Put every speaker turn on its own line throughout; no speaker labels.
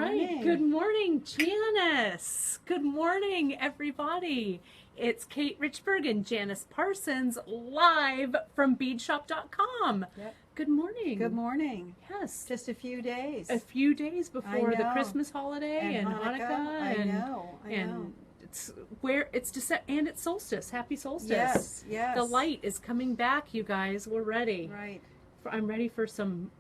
right. Good morning, Janice. Good morning, everybody. It's Kate Richburg and Janice Parsons live from beadshopdotcom.
Yep.
Good morning.
Good morning.
Yes.
Just a few days.
A few days before the Christmas holiday and Hanukkah.
I know.
It's where it's December and it's solstice. Happy solstice.
Yes, yes.
The light is coming back, you guys. We're ready.
Right.
I'm ready for some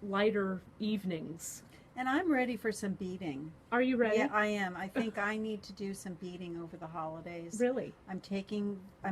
lighter evenings.
And I'm ready for some beading.
Are you ready?
Yeah, I am. I think I need to do some beading over the holidays.
Really?
I'm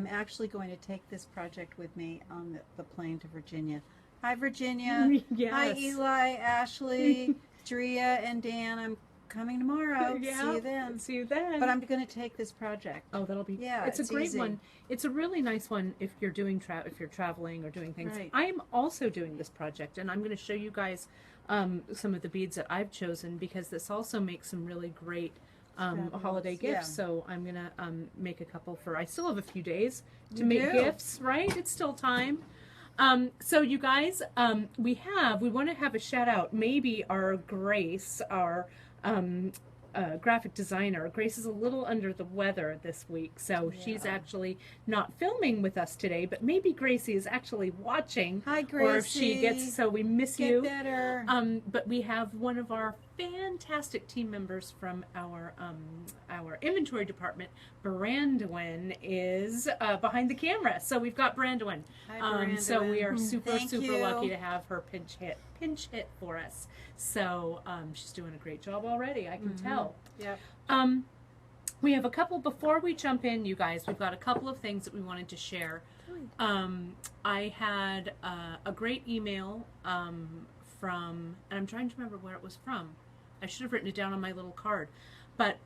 actually going to take this project with me on the plane to Virginia. Hi, Virginia.
Yes.
Hi, Eli, Ashley, Drea, and Dan. I'm coming tomorrow.
Yeah.
See you then.
See you then.
But I'm going to take this project.
Oh, that'll be.
Yeah,
it's a great
easy.
one. It's a really nice one if you're doing if you're traveling or doing things.
Right.
I'm also doing this project, and I'm going to show you guys some of the beads that I've chosen because this also makes some really great holiday gifts.
Yeah.
So I'm going to make a couple I still have a few days to make gifts, right? It's still time. So you guys, we want to have a shout out. Maybe our Grace, our graphic designer. Grace is a little under the weather this week, so she's actually not filming with us today, but maybe Gracie is actually watching.
Hi, Gracie.
Or if she gets, so we miss you.
Get better.
But we have one of our fantastic team members from our inventory department. Brandwin is behind the camera, so we've got Brandwin.
Hi, Brandwin.
So we are super
you.
lucky to have her pinch hit for us. So she's doing a great job already, I can tell.
Yep.
We have a couple, before we jump in, you guys, we've got a couple of things that we wanted to share. I had a great email from, and I'm trying to remember where it was from. I should have written it down on my little card. But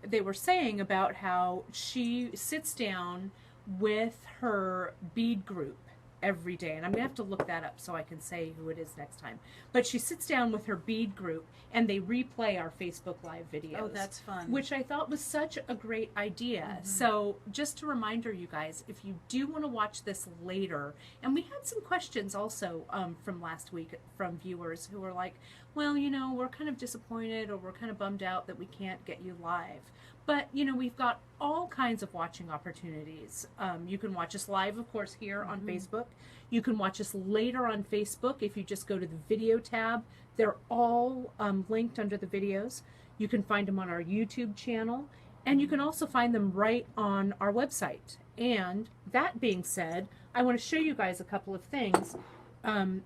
they were saying about how she sits down with her bead group every day, and I'm gonna have to look that up so I can say who it is next time. But she sits down with her bead group and they replay our Facebook Live videos.
Oh, that's fun.
Which I thought was such a great idea. So just a reminder, you guys, if you do want to watch this later, and we had some questions also from last week from viewers who were like, well, you know, we're kind of disappointed or we're kind of bummed out that we can't get you live. But, you know, we've got all kinds of watching opportunities. You can watch us live, of course, here on Facebook. You can watch us later on Facebook if you just go to the video tab. They're all linked under the videos. You can find them on our YouTube channel. And you can also find them right on our website. And that being said, I want to show you guys a couple of things.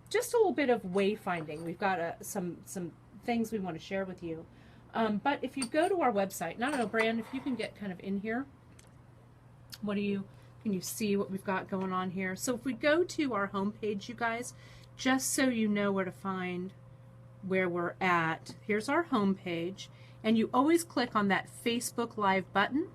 Just a little bit of wayfinding. We've got some things we want to share with you. But if you go to our website, and I don't know, Bran, if you can get kind of in here, can you see what we've got going on here? So if we go to our homepage, you guys, just so you know where to find where we're at, here's our homepage, and you always click on that Facebook Live button,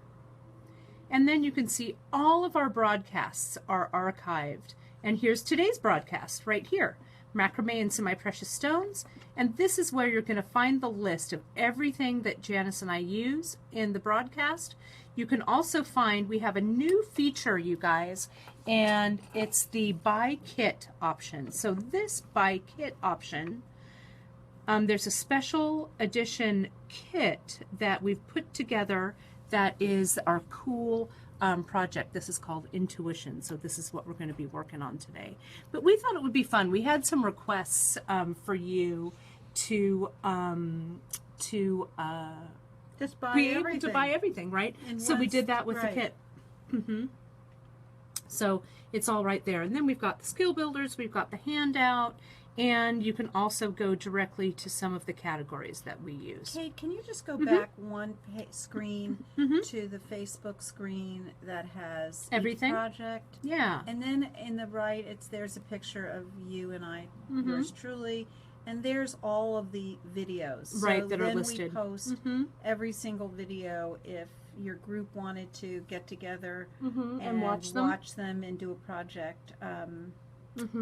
and then you can see all of our broadcasts are archived. And here's today's broadcast right here. Macramé and semi-precious stones, and this is where you're going to find the list of everything that Janice and I use in the broadcast. You can also find, we have a new feature, you guys, and it's the buy kit option. So this buy kit option, there's a special edition kit that we've put together that is our cool project. This is called Intuition, so this is what we're going to be working on today. But we thought it would be fun. We had some requests for you to
just buy
be
everything.
able to buy everything, right? So we did that with the kit. So it's all right there. And then we've got the skill builders, we've got the handout, and you can also go directly to some of the categories that we use.
Kate, can you just go back one screen to the Facebook screen that has
everything?
Each project?
Yeah.
And then in the right, there's a picture of you and I, yours truly, and there's all of the videos.
Right,
so
that are listed.
We post every single video if your group wanted to get together and watch them and do a project.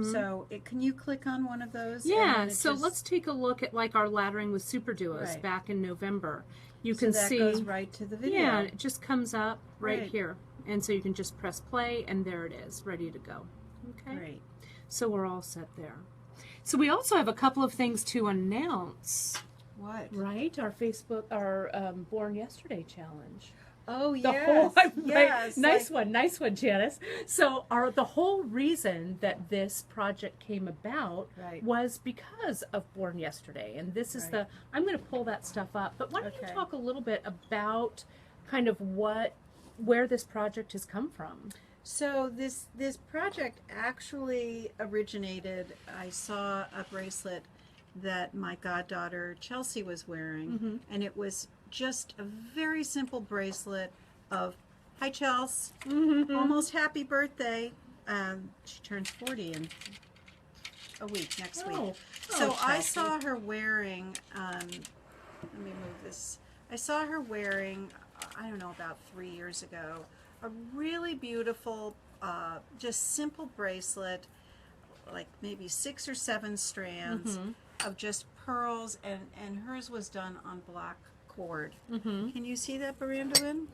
So can you click on one of those?
Yeah, so let's take a look at like our laddering with super duos back in November. You can see
that goes right to the video.
Yeah, it just comes up right here. And so you can just press play and there it is, ready to go. Okay.
Great.
So we're all set there. So we also have a couple of things to announce.
What?
Right? Our Facebook, our Born Yesterday challenge.
Oh,
The
yes. Yes.
Nice one, Janice. So the whole reason that this project came about was because of Born Yesterday. And this is I'm going to pull that stuff up. But why don't you talk a little bit about kind of where this project has come from?
So this project actually originated, I saw a bracelet that my goddaughter Chelsea was wearing, and it was just a very simple bracelet of, hi Chelsea, almost happy birthday. She turns 40 in a week, next week. So I saw her wearing, let me move this. I saw her wearing, I don't know, about 3 years ago, a really beautiful, just simple bracelet, like maybe 6 or 7 strands of just pearls, and hers was done on black cord. Can you see that, Barandowin?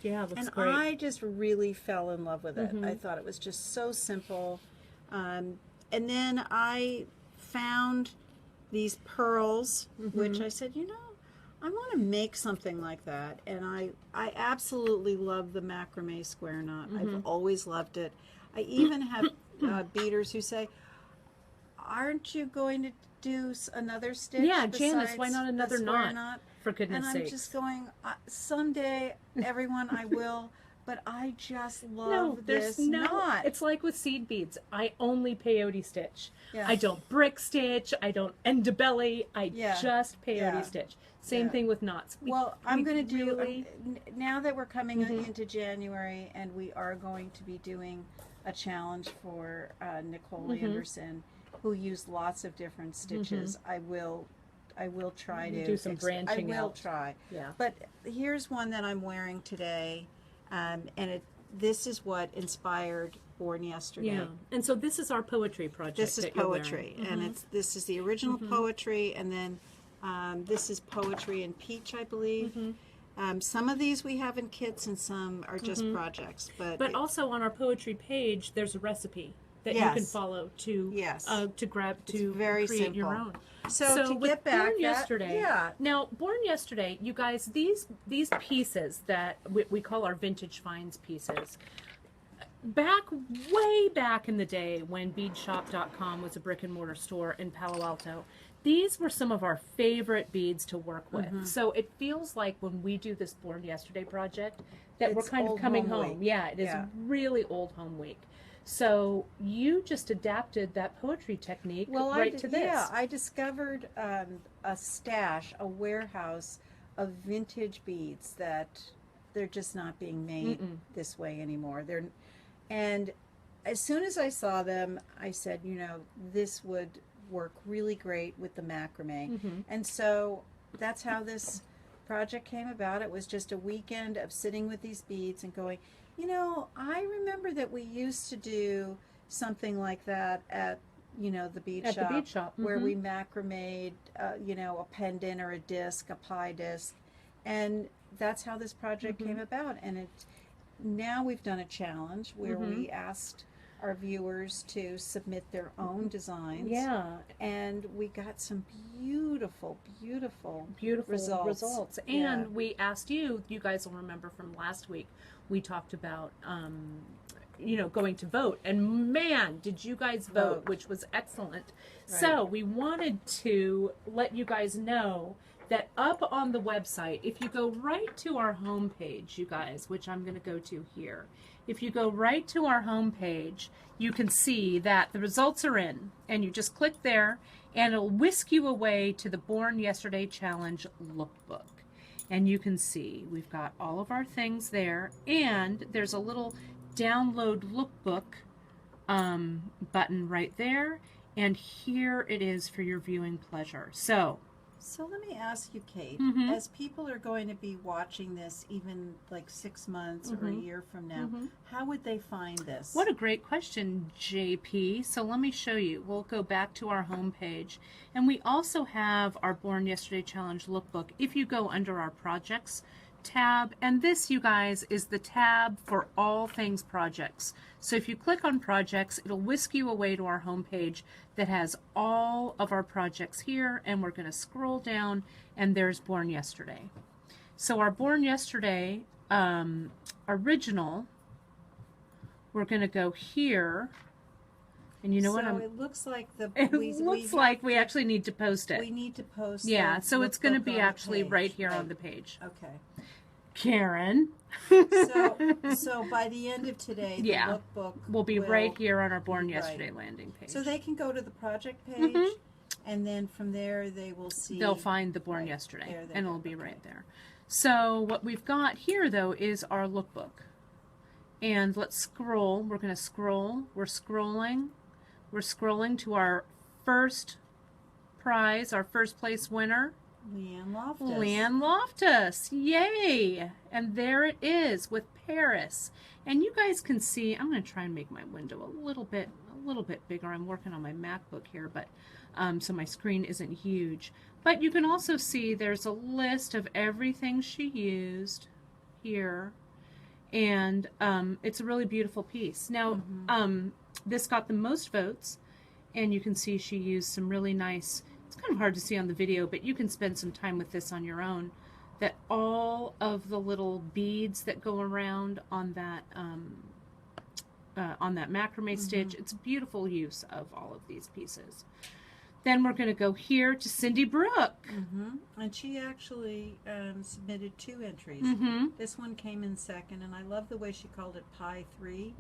Yeah, it looks
and
great.
I just really fell in love with it. I thought it was just so simple. And then I found these pearls, which I said, you know, I want to make something like that. And I absolutely love the macrame square knot. I've always loved it. I even have beaders who say, aren't you going to do another stitch?
Yeah, Janice, why not another knot? For goodness sakes.
And I'm just going, someday, everyone, I will. But I just love this knot.
It's like with seed beads. I only peyote stitch.
Yeah.
I don't brick stitch. I don't endobelly. I just peyote stitch. Same thing with knots.
I'm going to do, now that we're coming into January, and we are going to be doing a challenge for Nicole Anderson, who used lots of different stitches. I will try to
do some branching.
I will try.
Yeah.
But here's one that I'm wearing today, and this is what inspired Born Yesterday.
Yeah. And so this is our poetry project.
This is poetry, and this is the original poetry, and then this is poetry in peach, I believe. Some of these we have in kits, and some are just projects. But
also on our poetry page, there's a recipe that you can follow to grab to
very
create
simple.
your own.
So to get back,
Born Yesterday. Now, Born Yesterday, you guys, these pieces that we call our vintage finds pieces. Way back in the day when beadshopdotcom was a brick and mortar store in Palo Alto, these were some of our favorite beads to work with. So it feels like when we do this Born Yesterday project that we're kind of coming home. Yeah, it is really old home week. So you just adapted that poetry technique to this.
Yeah, I discovered a stash, a warehouse of vintage beads that they're just not being made this way anymore. And as soon as I saw them, I said, you know, this would work really great with the macrame. And so that's how this project came about. It was just a weekend of sitting with these beads and going, you know, I remember that we used to do something like that at, you know, the bead shop, where we macrameed, you know, a pendant or a disc, a pie disc. And that's how this project came about. And now we've done a challenge where we asked our viewers to submit their own designs. Yeah. And we got some beautiful results.
And we asked you guys will remember from last week, we talked about, you know, going to vote. And man, did you guys vote, which was excellent. Right. So we wanted to let you guys know that up on the website, if you go right to our homepage, you guys, which I'm going to go to here, if you go right to our homepage, you can see that the results are in, and you just click there, and it'll whisk you away to the Born Yesterday Challenge lookbook. And you can see we've got all of our things there, and there's a little download lookbook button right there, and here it is for your viewing pleasure.
So let me ask you, Kate, as people are going to be watching this even like 6 months or a year from now, how would they find this?
What a great question, JP. So let me show you. We'll go back to our home page. And we also have our Born Yesterday Challenge lookbook. If you go under our projects tab, and this, you guys, is the tab for all things projects. So if you click on projects, it'll whisk you away to our home page that has all of our projects here, and we're going to scroll down, and there's Born Yesterday. So our Born Yesterday original, we're going to go here, and you know what?
It looks like
we actually need to post it.
We need to post.
Yeah, so it's going to be actually right here on the page.
Okay.
Karen.
So by the end of today, the lookbook
will be right here on our Born Yesterday landing page.
So they can go to the project page, and then from there they will see.
They'll find the Born Yesterday, and it'll be right there. So what we've got here, though, is our lookbook. And let's scroll. We're going to scroll. We're scrolling. We're scrolling to our first prize, our first place winner.
Leanne Loftus.
Leanne Loftus. Yay! And there it is with Paris. And you guys can see, I'm going to try and make my window a little bit bigger. I'm working on my MacBook here, but so my screen isn't huge. But you can also see there's a list of everything she used here. And it's a really beautiful piece. Now, this got the most votes, and you can see she used some really nice, it's kind of hard to see on the video, but you can spend some time with this on your own, that all of the little beads that go around on that macrame stitch, it's a beautiful use of all of these pieces. Then we're going to go here to Cindy Brooke.
And she actually submitted 2 entries. This one came in second, and I love the way she called it Pi 3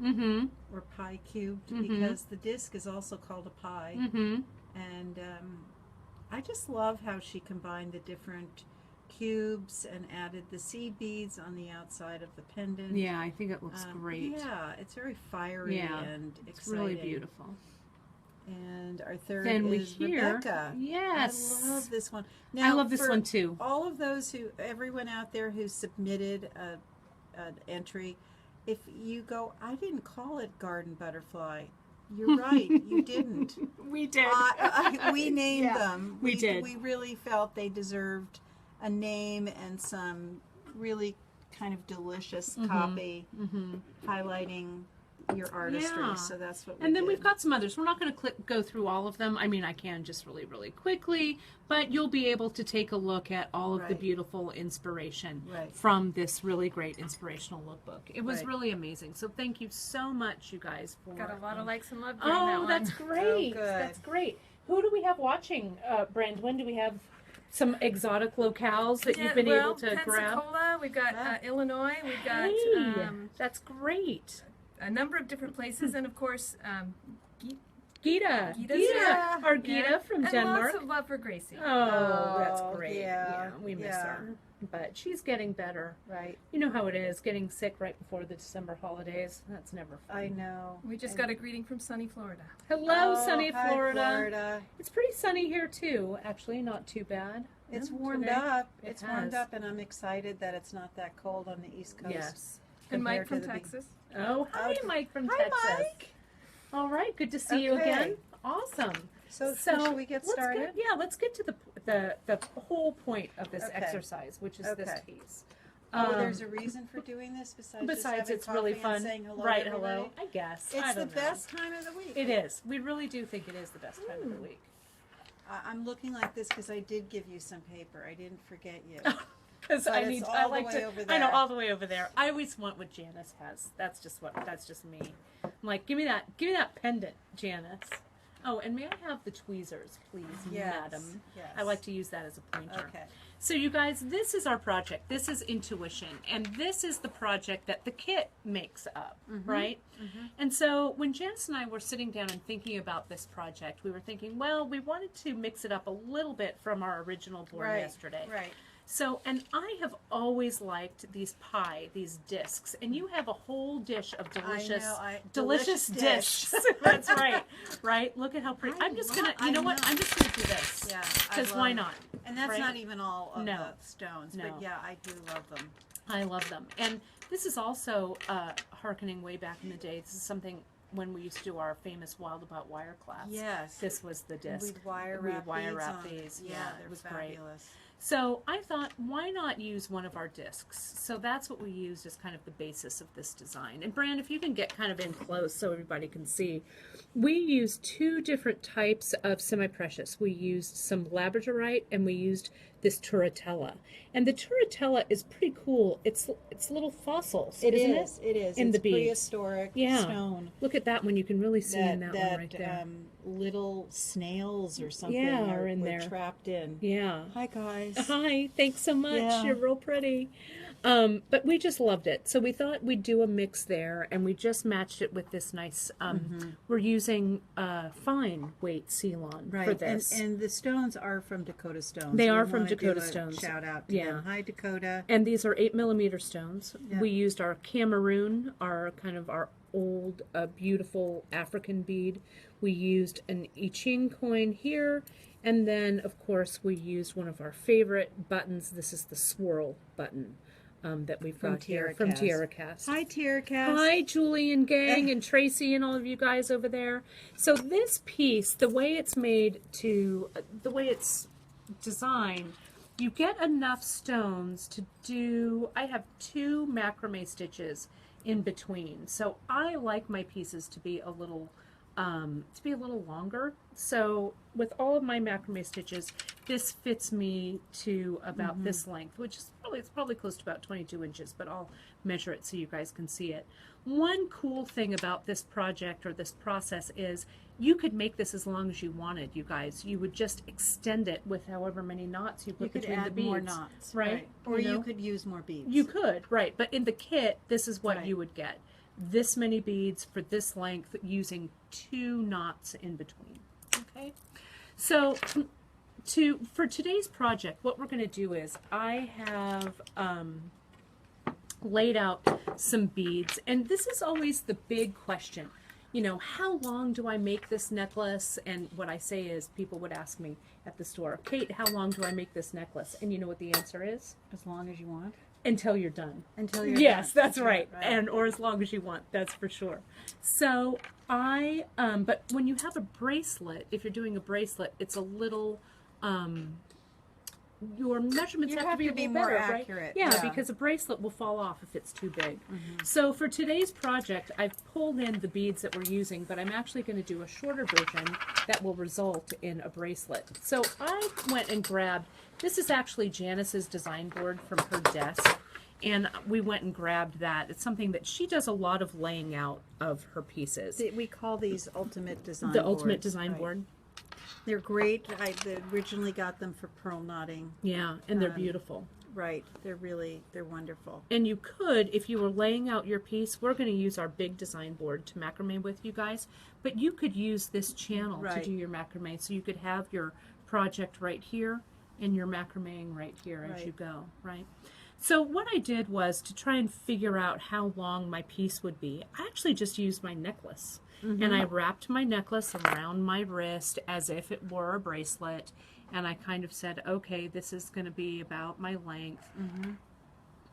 or Pi Cubed, because the disc is also called a pie. And I just love how she combined the different cubes and added the seed beads on the outside of the pendant.
Yeah, I think it looks great.
Yeah, it's very fiery and exciting.
It's really beautiful.
And our third
then
is Rebecca.
Yes.
I love this one.
Now, I love this one too.
All of those everyone out there who submitted an entry, if you go, I didn't call it Garden Butterfly. You're right, you didn't.
We did.
We named them.
We did.
We really felt they deserved a name and some really kind of delicious copy highlighting your artistry. So that's what we
And then
did.
we've got some others. We're not going to go through all of them. I mean, I can just really quickly, but you'll be able to take a look at all of the beautiful inspiration from this really great inspirational lookbook. It was really amazing. So thank you so much, you guys, for
got a lot of likes and love during that one.
That's great.
Oh, good.
That's great. Who do we have watching, Brandon? Do we have some exotic locales that you've been able to grab?
Pensacola, we've got Illinois, we've got
that's great.
A number of different places, and of course,
Gita, our Gita from
and
Denmark.
Lots of love for Gracie.
Oh, that's great.
Yeah,
we miss her. But she's getting better.
Right.
You know how it is, getting sick right before the December holidays. That's never fun.
I know.
We just got a greeting from sunny Florida.
Hello, sunny
hi,
Florida. It's pretty sunny here, too. Actually, not too bad.
It's warmed up. It's warmed up, and I'm excited that it's not that cold on the East Coast.
Yes.
And Mike from Texas.
Oh, hi, Mike from Texas.
Mike.
All right, good to see you again. Awesome.
So should we get started?
Let's get to the whole point of this exercise, which is this piece.
There's a reason for doing this besides having
it's really
coffee
fun.
and saying hello.
Right,
to
hello. I guess.
It's the best time of the week.
It is. We really do think it is the best time of the week.
I'm looking like this because I did give you some paper. I didn't forget you.
Because I like to.
Over there.
I know, all the way over there. I always want what Janice has. That's just me. I'm like, give me that pendant, Janice. Oh, and may I have the tweezers, please, madam?
Yes.
I like to use that as a pointer.
Okay.
So you guys, this is our project. This is Intuition, and this is the project that the kit makes up, right? And so when Janice and I were sitting down and thinking about this project, we were thinking, well, we wanted to mix it up a little bit from our original Born Yesterday.
Right.
So, and I have always liked these these discs, and you have a whole dish of delicious discs. That's right? Look at how pretty. I'm just gonna, I'm just gonna do this.
Yeah.
Because why not?
And that's not even all of the stones,
No.
but yeah, I do love them.
I love them. And this is also hearkening way back in the day. This is something when we used to do our famous Wild About Wire class.
Yes.
This was the disc.
We'd wire wrap
these.
Yeah,
it was
fabulous.
great. So I thought, why not use one of our discs? So that's what we used as kind of the basis of this design. And Brand, if you can get kind of in close so everybody can see, we used two different types of semi-precious. We used some labradorite and we used this turritella. And the turritella is pretty cool. It's little fossils, isn't it?
It is.
In
it's
the beads.
Prehistoric
Yeah.
stone.
Look at that one. You can really see in that one right there.
Little snails or something
are in
were
there.
trapped in.
Yeah.
Hi, guys.
Hi, thanks so much.
Yeah.
You're real pretty. But we just loved it. So we thought we'd do a mix there, and we just matched it with this nice, we're using fine weight Ceylon for this.
And the stones are from Dakota Stones.
They are
We
from
wanna
Dakota
do a
Stones.
Shout out to them. Hi, Dakota.
And these are 8mm stones.
Yeah.
We used our Cameroon, our old, beautiful African bead. We used an I Ching coin here. And then, of course, we used one of our favorite buttons. This is the swirl button that we've got here from Tierra Cast.
Hi, Tierra Cast.
Hi, Julie and gang and Tracy and all of you guys over there. So this piece, the way it's made the way it's designed, you get enough stones to do, I have 2 macrame stitches in between. So I like my pieces to be a little longer. So with all of my macrame stitches, this fits me to about this length, which is probably close to about 22 inches, but I'll measure it so you guys can see it. One cool thing about this project or this process is you could make this as long as you wanted, you guys. You would just extend it with however many knots you put between the beads.
You could add more knots.
Right?
Or you could use more beads.
You could, right. But in the kit, this is what you would get. This many beads for this length using 2 knots in between. Okay? So for today's project, what we're going to do is I have laid out some beads, and this is always the big question. You know, how long do I make this necklace? And what I say is, people would ask me at the store, Kate, how long do I make this necklace? And you know what the answer is?
As long as you want.
Until you're done.
Until you're
yes,
done.
that's right. Or as long as you want, that's for sure. So but when you have a bracelet, if you're doing a bracelet, it's a little, your measurements have to be a little
more
better,
accurate.
Right? Yeah, because a bracelet will fall off if it's too big. So for today's project, I've pulled in the beads that we're using, but I'm actually going to do a shorter version that will result in a bracelet. So I went and grabbed, this is actually Janice's design board from her desk, and we went and grabbed that. It's something that she does a lot of laying out of her pieces.
We call these ultimate design
The
boards.
ultimate design board.
They're great. I originally got them for pearl knotting.
Yeah, and they're beautiful.
Right. They're wonderful.
And you could, if you were laying out your piece, we're going to use our big design board to macrame with you guys, but you could use this channel to do your macrame. So you could have your project right here and your macrameing right here as you go, right? So what I did was to try and figure out how long my piece would be. I actually just used my necklace. And I wrapped my necklace around my wrist as if it were a bracelet. And I kind of said, okay, this is going to be about my length. And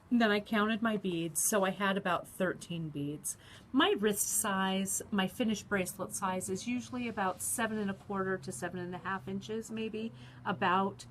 then I counted my beads, so I had about 13 beads. My wrist size, my finished bracelet size, is usually about 7 1/4 to 7 1/2 inches, maybe, about.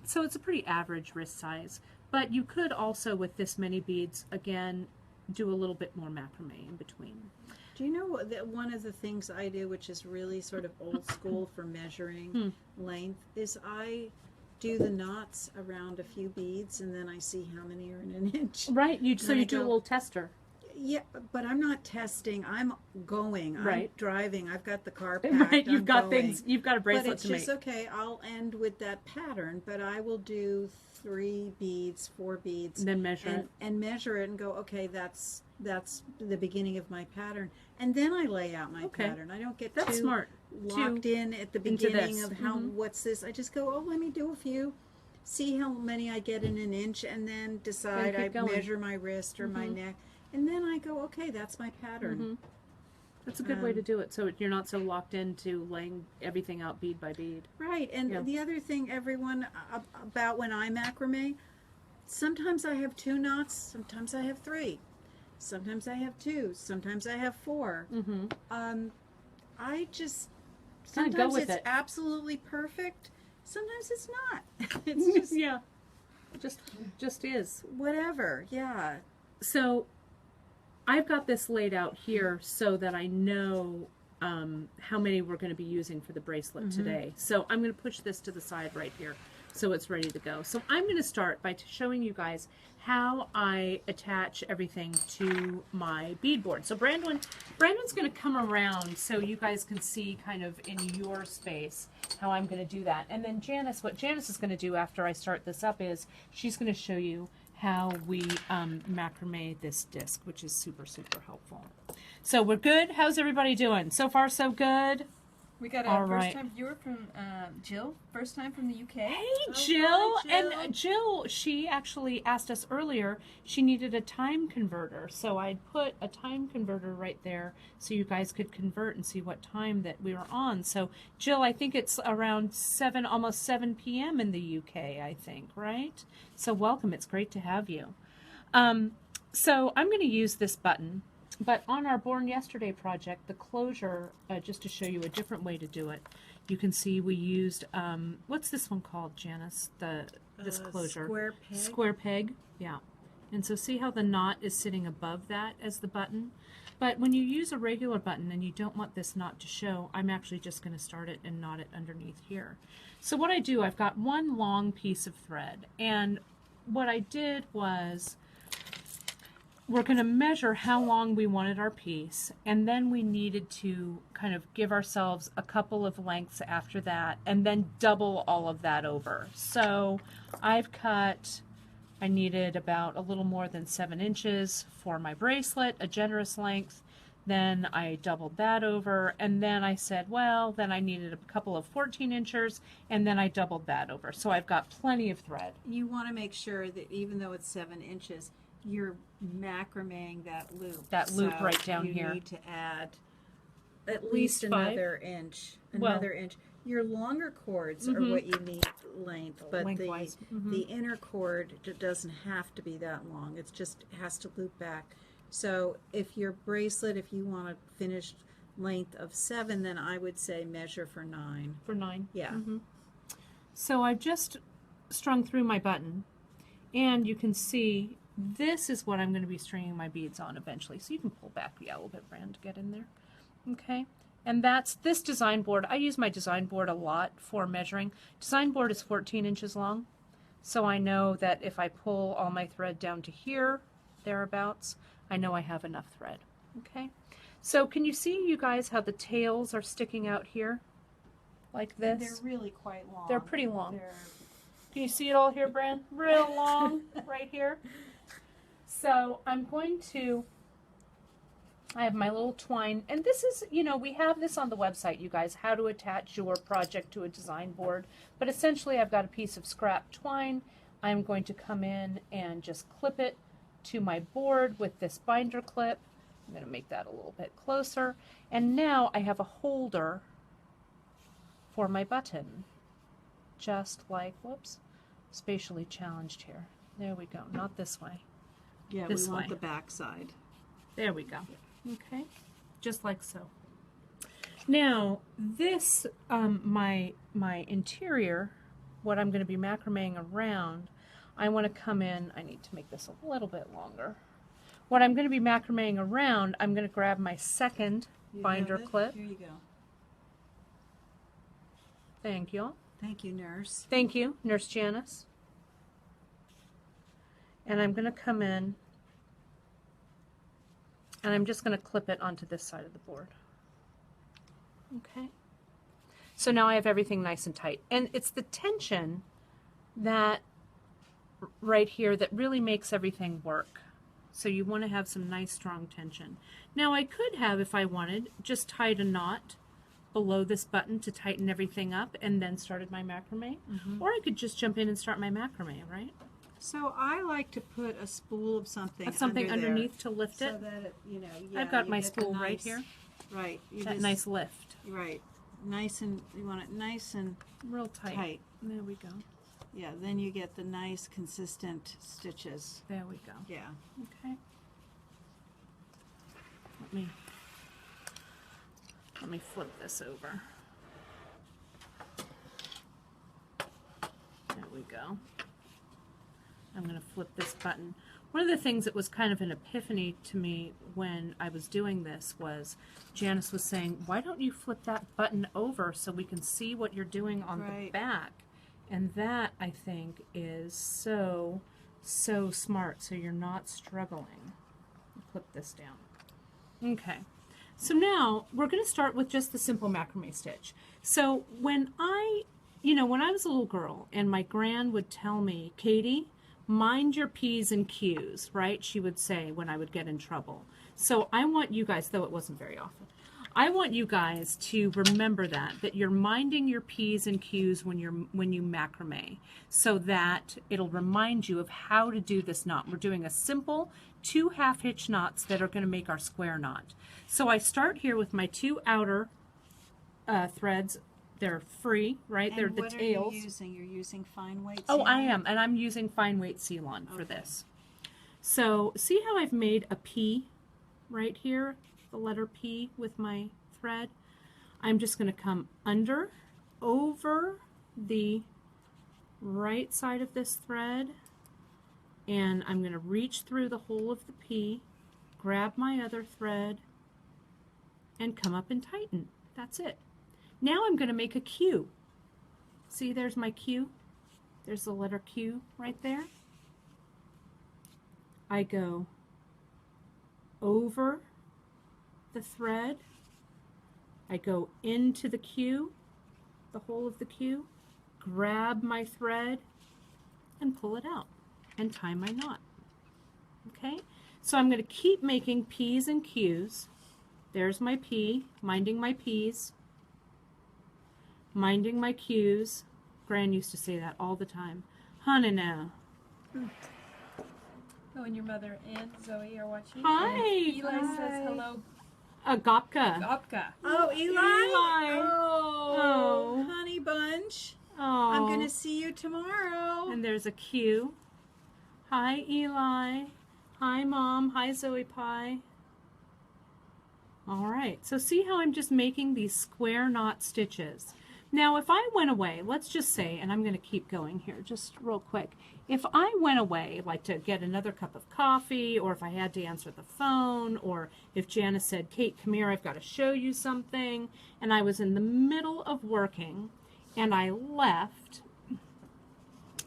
So it's a pretty average wrist size. But you could also, with this many beads, again, do a little bit more macrame in between.
Do you know that one of the things I do, which is really sort of old school for measuring length, is I do the knots around a few beads, and then I see how many are in an inch.
Right. So you do a little tester.
Yeah, but I'm not testing. I'm going. I'm driving. I've got the car packed.
Right. You've got
going.
things. You've got a bracelet to make.
But it's just okay. I'll end with that pattern, but I will do 3 beads, 4 beads,
And then measure it.
and measure it and go, okay, that's the beginning of my pattern, and then I lay out my pattern. I don't get
That's
too
smart.
locked in at the beginning of how what's this. I just go, oh, let me do a few, see how many I get in an inch, and then decide. I measure my wrist or my neck, and then I go, okay, that's my pattern.
That's a good way to do it, so you're not so locked into laying everything out bead by bead.
Right, and the other thing, everyone, about when I macrame, sometimes I have 2 knots, sometimes I have 3. Sometimes I have 2. Sometimes I have 4. I just
Kinda
sometimes
go with
it's
it.
absolutely perfect. Sometimes it's not. It's just
yeah, just is.
whatever. Yeah.
So I've got this laid out here so that I know how many we're going to be using for the bracelet today. So I'm going to push this to the side right here so it's ready to go. So I'm going to start by showing you guys how I attach everything to my beadboard. So Brandon's going to come around so you guys can see kind of in your space how I'm going to do that. And then what Janice is going to do after I start this up is she's going to show you how we macrame this disc, which is super, super helpful. So we're good. How's everybody doing? So far, so good.
We got a first-time viewer from Jill, first time from the UK.
Hey, Jill. And Jill, she actually asked us earlier, she needed a time converter. So I put a time converter right there so you guys could convert and see what time that we were on. So Jill, I think it's around almost 7 p.m. in the UK, I think, right? So welcome. It's great to have you. So I'm going to use this button. But on our Born Yesterday project, the closure, just to show you a different way to do it, you can see we used, what's this one called, Janice? This closure.
Square peg.
Square peg, yeah. And so see how the knot is sitting above that as the button? But when you use a regular button and you don't want this knot to show, I'm actually just going to start it and knot it underneath here. So what I do, I've got one long piece of thread. And what I did was, we're going to measure how long we wanted our piece, and then we needed to kind of give ourselves a couple of lengths after that, and then double all of that over. So I needed about a little more than 7 inches for my bracelet, a generous length. Then I doubled that over, and then I said, well, then I needed a couple of 14 inches, and then I doubled that over. So I've got plenty of thread.
You want to make sure that even though it's 7 inches, you're macrameing that loop.
That loop right down here.
You need to add at least another inch. Another inch. Your longer cords are what you need length, but the inner cord doesn't have to be that long. It has to loop back. So if your bracelet, if you want a finished length of 7, then I would say measure for 9.
For 9?
Yeah.
So I've just strung through my button, and you can see this is what I'm going to be stringing my beads on eventually. So you can pull back a little bit, Brand, to get in there. Okay. And that's this design board. I use my design board a lot for measuring. Design board is 14 inches long. So I know that if I pull all my thread down to here, thereabouts, I know I have enough thread. Okay. So can you see, you guys, how the tails are sticking out here? Like this?
They're really quite long.
They're pretty long. Can you see it all here, Bran? Real long right here. So I'm going to, I have my little twine, and this is, you know, we have this on the website, you guys, how to attach your project to a design board. But essentially I've got a piece of scrap twine. I'm going to come in and just clip it to my board with this binder clip. I'm going to make that a little bit closer. And now I have a holder for my button. Just like, whoops, spatially challenged here. There we go, not this way.
Yeah,
this
we want
way.
the back side.
There we go. Okay, just like so. Now, this, my interior, what I'm going to be macrameing around, I want to come in, I need to make this a little bit longer. What I'm going to be macrameing around, I'm going to grab my second binder clip.
Here you go.
Thank you.
Thank you, nurse.
Thank you, Nurse Janice. And I'm going to come in, and I'm just going to clip it onto this side of the board. Okay. So now I have everything nice and tight. And it's the tension that right here that really makes everything work. So you want to have some nice strong tension. Now I could have, if I wanted, just tied a knot below this button to tighten everything up and then started my macrame. Or I could just jump in and start my macrame, right?
So I like to put a spool of something,
underneath to lift it.
So that it, you know, yeah,
I've got
you
my
get
spool
the
right
nice,
here.
Right.
That nice lift.
Right. Nice, and you want it nice and
Real tight. There we go.
Yeah, then you get the nice consistent stitches.
There we go.
Yeah.
Okay. Let me flip this over. we go. I'm going to flip this button. One of the things that was kind of an epiphany to me when I was doing this was Janice was saying, why don't you flip that button over so we can see what you're doing on the back? And that, I think, is so, so smart, so you're not struggling. Flip this down. Okay. So now we're going to start with just the simple macrame stitch. So when I was a little girl and my gran would tell me, Katie, mind your P's and Q's, right? She would say when I would get in trouble. So I want you guys, though it wasn't very often, I want you guys to remember that you're minding your P's and Q's when you macrame, so that it'll remind you of how to do this knot. We're doing a simple 2 half-hitch knots that are going to make our square knot. So I start here with my 2 outer threads. They're free, right? They're the tails.
And what are you using? You're using fine weight
Ceylon? Oh, I am, and I'm using fine weight Ceylon for this. So see how I've made a P right here, the letter P with my thread? I'm just going to come under, over the right side of this thread, and I'm going to reach through the hole of the P, grab my other thread, and come up and tighten. That's it. Now I'm going to make a Q. See, there's my Q. There's the letter Q right there. I go over the thread. I go into the Q, the hole of the Q, grab my thread, and pull it out and tie my knot. Okay? So I'm going to keep making P's and Q's. There's my P, minding my P's. Minding my Q's. Gran used to say that all the time. Honey now.
Oh, and your mother and Zoe are watching.
Hi.
And Eli says hello.
Gopka.
Gopka.
Oh, Eli.
Oh,
honey bunch.
Oh.
I'm going to see you tomorrow.
And there's a Q. Hi, Eli. Hi, Mom. Hi, Zoe Pie. All right. So see how I'm just making these square knot stitches. Now, if I went away, let's just say, and I'm going to keep going here just real quick. If I went away, like to get another cup of coffee, or if I had to answer the phone, or if Janice said, Kate, come here, I've got to show you something, and I was in the middle of working, and I left,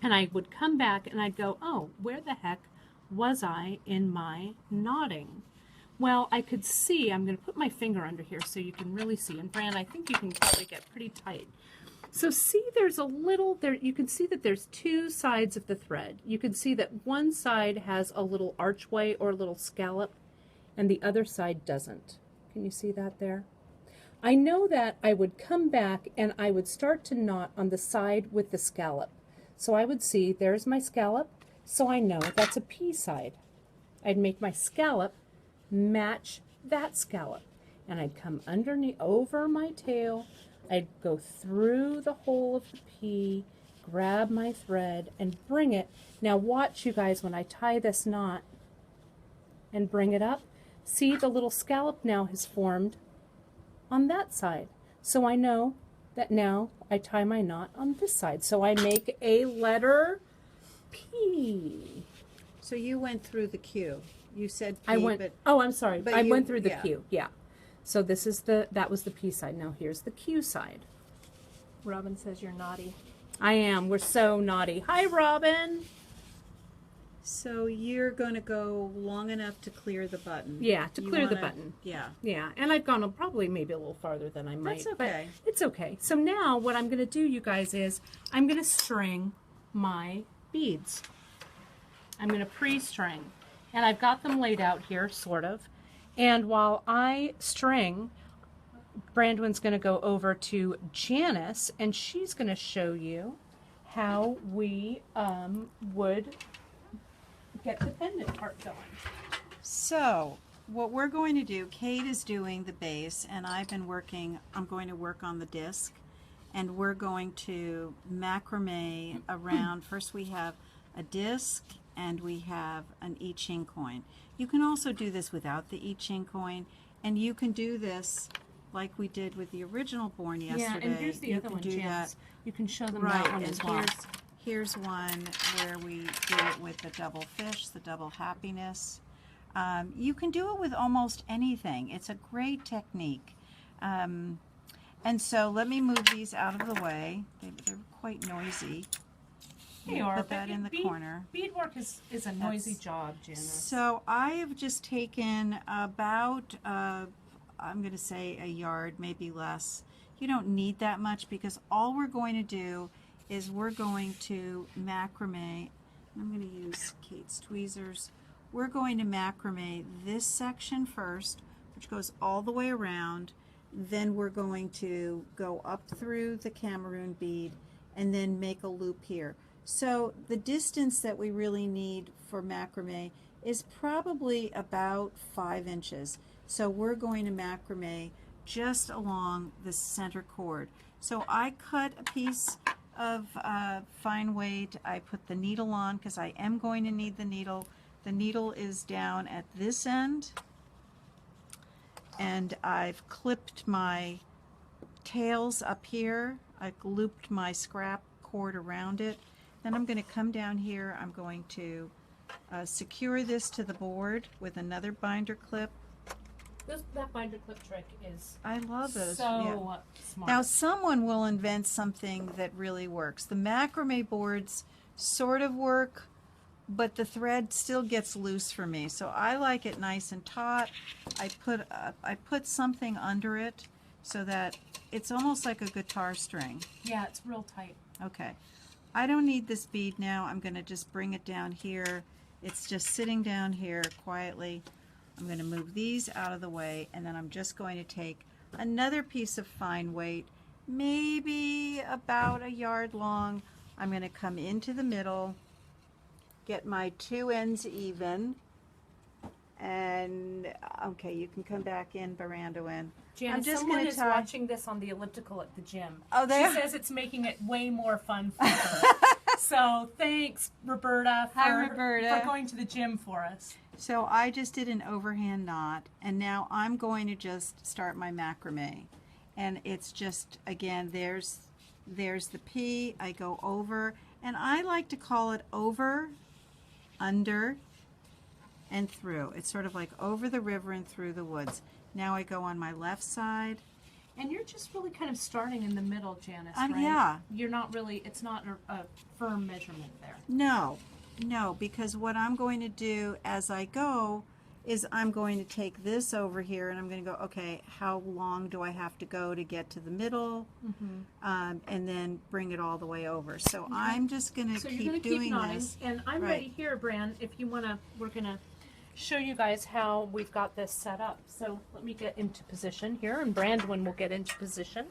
and I would come back, and I'd go, oh, where the heck was I in my knotting? Well, I could see, I'm going to put my finger under here so you can really see. And Fran, I think you can probably get pretty tight. So see, there's a little, there. You can see that there's 2 sides of the thread. You can see that one side has a little archway or a little scallop, and the other side doesn't. Can you see that there? I know that I would come back and I would start to knot on the side with the scallop. So I would see, there's my scallop, so I know that's a P side. I'd make my scallop match that scallop, and I'd come underneath, over my tail, I'd go through the hole of the P, grab my thread, and bring it. Now watch, you guys, when I tie this knot and bring it up, see the little scallop now has formed on that side. So I know that now I tie my knot on this side. So I make a letter P.
So you went through the Q. You said P,
I went,
but
oh, I'm sorry.
but
I
you-
went through the
yeah.
Q, yeah. So this is that was the P side. Now here's the Q side.
Robin says you're naughty.
I am. We're so naughty. Hi, Robin.
so you're going to go long enough to clear the button.
Yeah, to
You
clear the
wanna-
button.
Yeah.
Yeah, and I've gone probably maybe a little farther than I might.
That's okay.
But it's okay. So now what I'm going to do, you guys, is I'm going to string my beads. I'm going to pre-string. And I've got them laid out here, sort of. And while I string, Brandwin's going to go over to Janice, and she's going to show you how we would get the pendant part going.
So what we're going to do, Kate is doing the base, and I'm going to work on the disc, and we're going to macrame around. First we have a disc, and we have an I Ching coin. You can also do this without the I Ching coin, and you can do this like we did with the original Born Yesterday.
Yeah, and here's the
you
other
can
one,
do
Janice.
that.
You can show them
Right,
that one
and
as well.
Here's one where we do it with the double fish, the double happiness. You can do it with almost anything. It's a great technique. And so let me move these out of the way. They're quite noisy.
They are.
Put that in the corner.
Beadwork is a noisy job, Janice.
So I have just taken about, I'm going to say a yard, maybe less. You don't need that much because all we're going to do is we're going to macrame. I'm going to use Kate's tweezers. We're going to macrame this section first, which goes all the way around. Then we're going to go up through the Cameroon bead and then make a loop here. So the distance that we really need for macrame is probably about 5 inches. So we're going to macrame just along the center cord. So I cut a piece of fine weight. I put the needle on because I am going to need the needle. The needle is down at this end, and I've clipped my tails up here. I've looped my scrap cord around it. Then I'm going to come down here. I'm going to secure this to the board with another binder clip.
That binder clip trick is
I love those.
so smart.
Now someone will invent something that really works. The macrame boards sort of work, but the thread still gets loose for me. So I like it nice and taut. I put something under it so that it's almost like a guitar string.
Yeah, it's real tight.
Okay. I don't need this bead now. I'm going to just bring it down here. It's just sitting down here quietly. I'm going to move these out of the way, and then I'm just going to take another piece of fine weight, maybe about a yard long. I'm going to come into the middle, get my 2 ends even, and okay, you can come back in, Barandowin.
Janice, someone is watching this on the elliptical at the gym.
Oh,
she says it's making it way more fun for her. So thanks, Roberta, for going to the gym for us.
So I just did an overhand knot, and now I'm going to just start my macrame. And it's just, again, there's the P. I go over, and I like to call it over, under, and through. It's sort of like over the river and through the woods. Now I go on my left side.
And you're just really kind of starting in the middle, Janice, right?
Yeah.
You're not really, it's not a firm measurement there.
No, because what I'm going to do as I go is I'm going to take this over here and I'm going to go, okay, how long do I have to go to get to the middle? And then bring it all the way over. So I'm just going to keep doing this.
And I'm ready here, Bran, if you want to, we're going to show you guys how we've got this set up. So let me get into position here, and Brandon will get into position.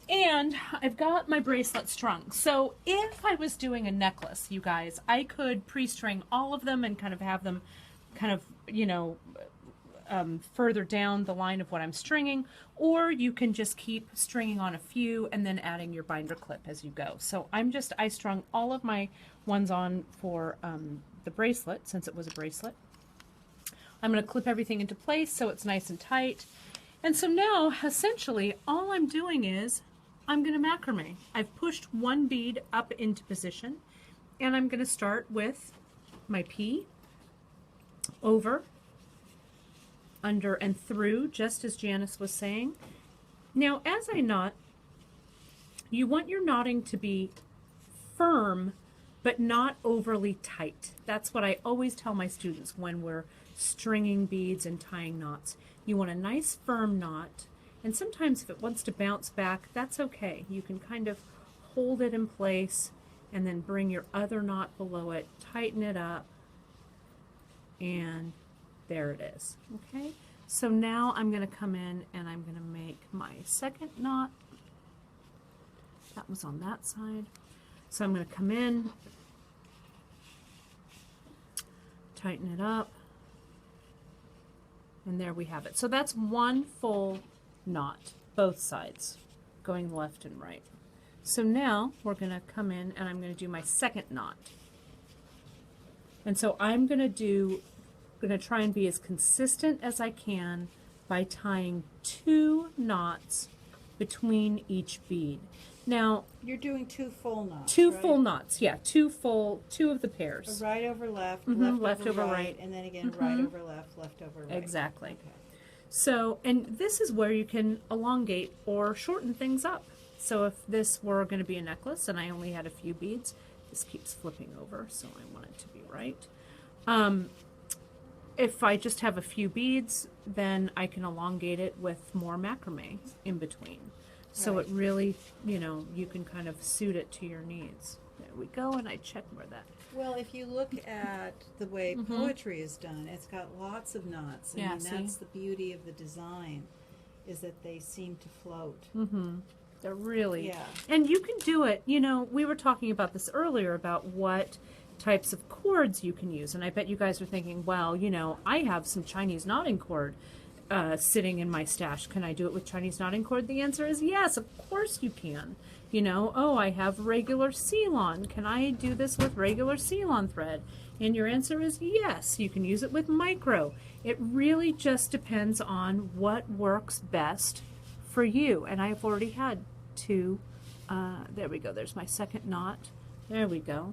And I've got my bracelet strung. So if I was doing a necklace, you guys, I could pre-string all of them and kind of have them kind of, you know, further down the line of what I'm stringing, or you can just keep stringing on a few and then adding your binder clip as you go. So I strung all of my ones on for the bracelet, since it was a bracelet. I'm going to clip everything into place so it's nice and tight. And so now, essentially, all I'm doing is I'm going to macrame. I've pushed one bead up into position, and I'm going to start with my P, over, under, and through, just as Janice was saying. Now, as I knot, you want your knotting to be firm, but not overly tight. That's what I always tell my students when we're stringing beads and tying knots. You want a nice firm knot, and sometimes if it wants to bounce back, that's okay. You can kind of hold it in place and then bring your other knot below it, tighten it up, and there it is. Okay, so now I'm going to come in and I'm going to make my second knot. That was on that side. So I'm going to come in, tighten it up, and there we have it. So that's one full knot, both sides, going left and right. So now we're going to come in and I'm going to do my second knot. And so I'm going to try and be as consistent as I can by tying 2 knots between each bead. Now,
you're doing 2 full knots.
two
right?
full knots, yeah, two of the pairs.
A right over left,
left over
right,
right,
and then again right over left over right.
Exactly.
Okay.
So, and this is where you can elongate or shorten things up. So if this were going to be a necklace and I only had a few beads, this keeps flipping over, so I want it to be right. If I just have a few beads, then I can elongate it with more macrame in between. So
Right.
it really, you know, you can kind of suit it to your needs. There we go, and I check where that.
Well, if you look at the way poetry is done, it's got lots of knots. I
Yeah,
mean,
see?
that's the beauty of the design, is that they seem to float.
They're really,
Yeah.
and you can do it, you know, we were talking about this earlier about what types of cords you can use, and I bet you guys are thinking, well, you know, I have some Chinese knotting cord sitting in my stash. Can I do it with Chinese knotting cord? The answer is yes, of course you can. You know, oh, I have regular Ceylon. Can I do this with regular Ceylon thread? And your answer is yes, you can use it with micro. It really just depends on what works best for you. And I've already had 2. There we go. There's my second knot. There we go.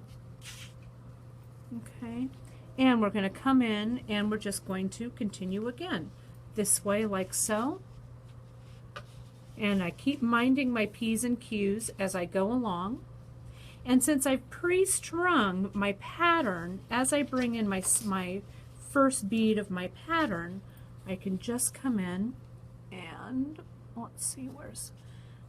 Okay. And we're going to come in and we're just going to continue again. This way, like so. And I keep minding my P's and Q's as I go along. And since I've pre-strung my pattern, as I bring in my first bead of my pattern, I can just come in and, let's see,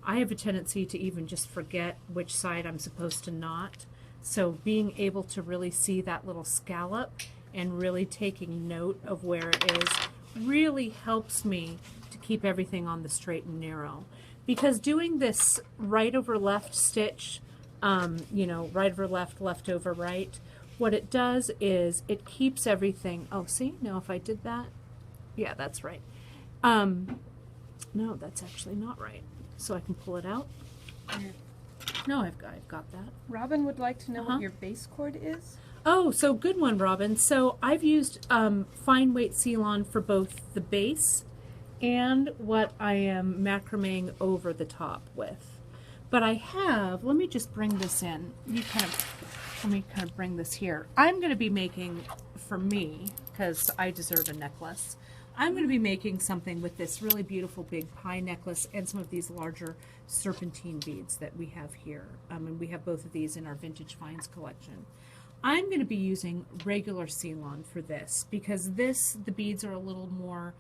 I have a tendency to even just forget which side I'm supposed to knot. So being able to really see that little scallop and really taking note of where it is really helps me to keep everything on the straight and narrow. Because doing this right over left stitch, you know, right over left, left over right, what it does is it keeps everything, oh, see, now if I did that, yeah, that's right. No, that's actually not right. So I can pull it out. No, I've got that.
Robin would like to know what your base cord is.
Oh, so good one, Robin. So I've used fine weight Ceylon for both the base and what I am macrameing over the top with. But I have, let me just bring this in. Let me kind of bring this here. I'm going to be making, for me, because I deserve a necklace, I'm going to be making something with this really beautiful big pie necklace and some of these larger serpentine beads that we have here. And we have both of these in our Vintage Finds collection. I'm going to be using regular Ceylon for this because the beads are a little more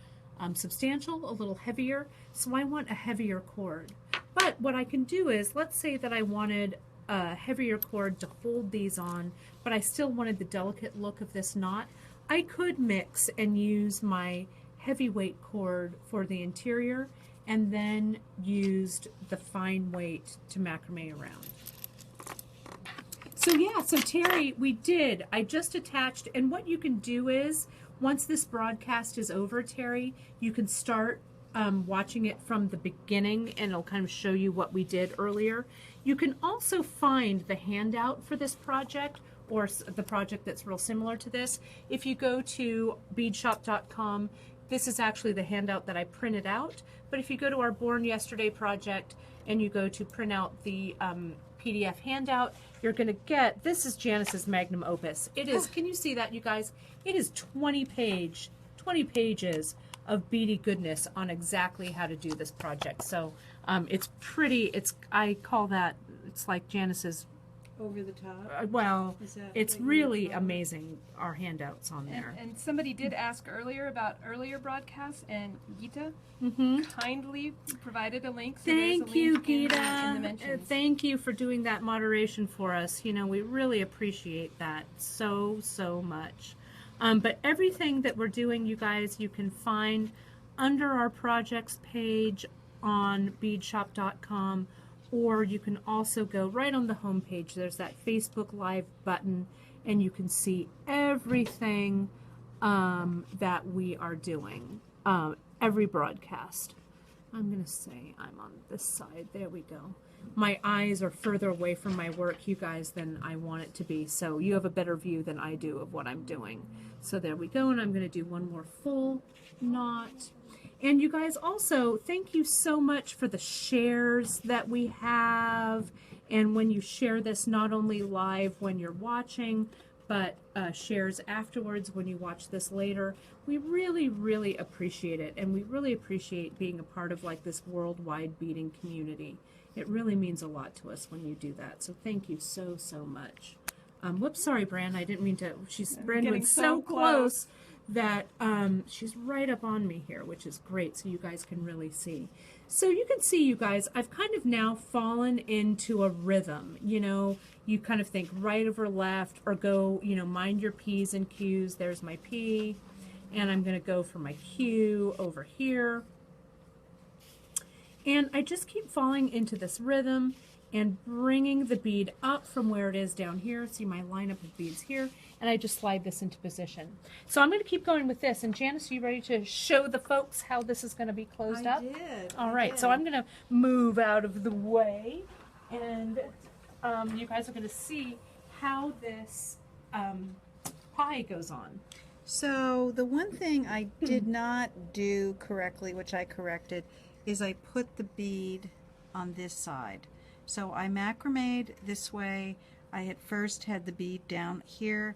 substantial, a little heavier, so I want a heavier cord. But what I can do is, let's say that I wanted a heavier cord to hold these on, but I still wanted the delicate look of this knot. I could mix and use my heavyweight cord for the interior and then used the fine weight to macrame around. So yeah, so Terry, I just attached, and what you can do is, once this broadcast is over, Terry, you can start watching it from the beginning and it'll kind of show you what we did earlier. You can also find the handout for this project or the project that's real similar to this. If you go to beadshopdotcom, this is actually the handout that I printed out, but if you go to our Born Yesterday project and you go to print out the PDF handout, you're going to get, this is Janice's magnum opus. It is, can you see that, you guys? It is 20 pages of beady goodness on exactly how to do this project. So it's pretty, I call that, it's like Janice's
Over the top?
well, it's really amazing, our handouts on there.
And somebody did ask earlier about earlier broadcasts, and Gita kindly provided a link. So
Thank you,
Gita.
Gita.
In the mentions.
Thank you for doing that moderation for us. You know, we really appreciate that so much. But everything that we're doing, you guys, you can find under our projects page on beadshop.com. Or you can also go right on the home page. There's that Facebook Live button, and you can see everything that we are doing, every broadcast. I'm going to say I'm on this side. There we go. My eyes are further away from my work, you guys, than I want it to be. So you have a better view than I do of what I'm doing. So there we go, and I'm going to do one more full knot. And you guys also, thank you so much for the shares that we have. And when you share this, not only live when you're watching, but shares afterwards when you watch this later. We really, really appreciate it. And we really appreciate being a part of like this worldwide beading community. It really means a lot to us when you do that. So thank you so, so much. Whoops, sorry, Bran. I didn't mean to. Brandon's so close that she's right up on me here, which is great, so you guys can really see. So you can see, you guys, I've kind of now fallen into a rhythm. You know, you kind of think right over left, or go, you know, mind your P's and Q's. There's my P, and I'm going to go for my Q over here. And I just keep falling into this rhythm and bringing the bead up from where it is down here. See my lineup of beads here, and I just slide this into position. So I'm going to keep going with this. And Janice, are you ready to show the folks how this is going to be closed up?
I did.
All right, so I'm going to move out of the way, and you guys are going to see how this pie goes on.
So the one thing I did not do correctly, which I corrected, is I put the bead on this side. So I macrameed this way. I had first had the bead down here.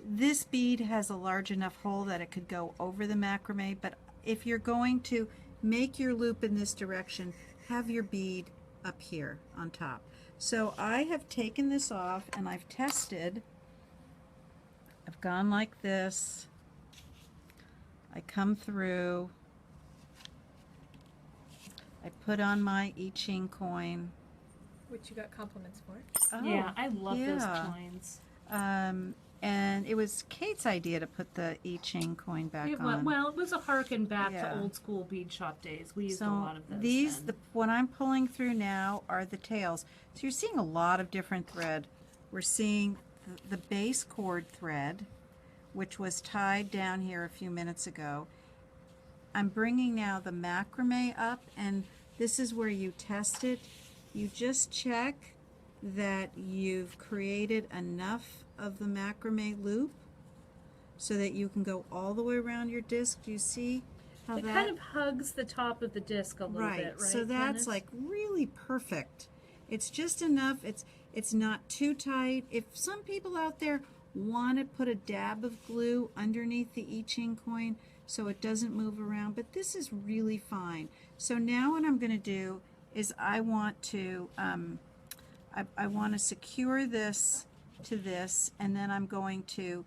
This bead has a large enough hole that it could go over the macrame, but if you're going to make your loop in this direction, have your bead up here on top. So I have taken this off and I've tested. I've gone like this. I come through. I put on my I Ching coin.
Which you got compliments for.
Oh, yeah, I love those coins.
And it was Kate's idea to put the I Ching coin back on.
Well, it was a harken back to old school bead shop days. We used a lot of those.
These, what I'm pulling through now are the tails. So you're seeing a lot of different thread. We're seeing the base cord thread, which was tied down here a few minutes ago. I'm bringing now the macrame up, and this is where you test it. You just check that you've created enough of the macrame loop so that you can go all the way around your disc. Do you see how
it kind of hugs the top of the disc a little bit, right?
So that's like really perfect. It's just enough. It's not too tight. If some people out there want to put a dab of glue underneath the I Ching coin so it doesn't move around, but this is really fine. So now what I'm going to do is I want to secure this to this, and then I'm going to,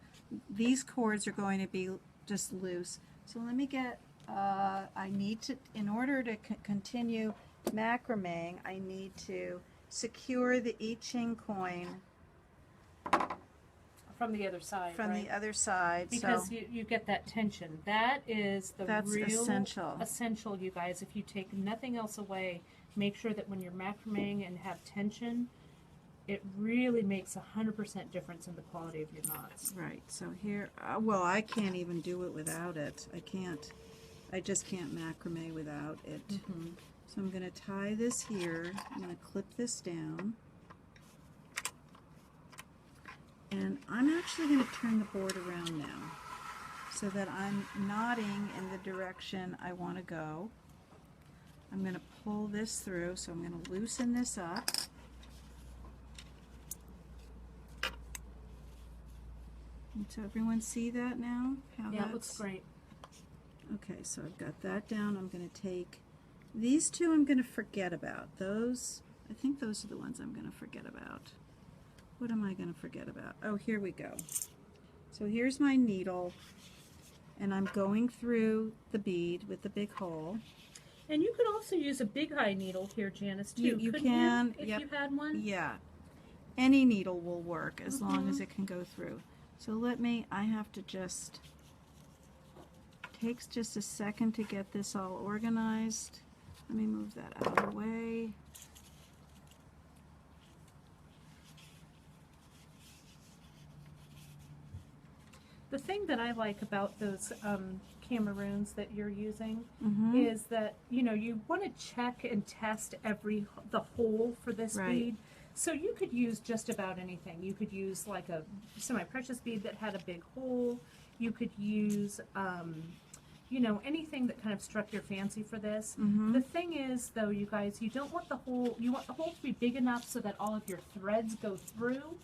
these cords are going to be just loose. So let me get, I need to, in order to continue macrameing, I need to secure the I Ching coin
from the other side,
from the other side,
because
so
you get that tension. That is
that's
real
essential,
you guys. If you take nothing else away, make sure that when you're macrameing and have tension, it really makes 100% difference in the quality of your knots.
Right. So here, well, I can't even do it without it. I just can't macrame without it. So I'm going to tie this here. I'm going to clip this down. And I'm actually going to turn the board around now so that I'm knotting in the direction I want to go. I'm going to pull this through, so I'm going to loosen this up. And so everyone see that now? How
Yeah, it looks great.
Okay, so I've got that down. I'm going to take these two. I'm going to forget about those. I think those are the ones I'm going to forget about. What am I going to forget about? Oh, here we go. So here's my needle, and I'm going through the bead with the big hole.
And you could also use a big high needle here, Janice, too.
You can,
if you had one.
Yeah, any needle will work as long as it can go through. So I have to just, takes just a second to get this all organized. Let me move that out of the way.
The thing that I like about those Cameroons that you're using is that, you know, you want to check and test the hole for this bead. So you could use just about anything. You could use like a semi-precious bead that had a big hole. You could use, you know, anything that kind of struck your fancy for this. The thing is, though, you guys, you don't want the hole, you want the hole to be big enough so that all of your threads go through,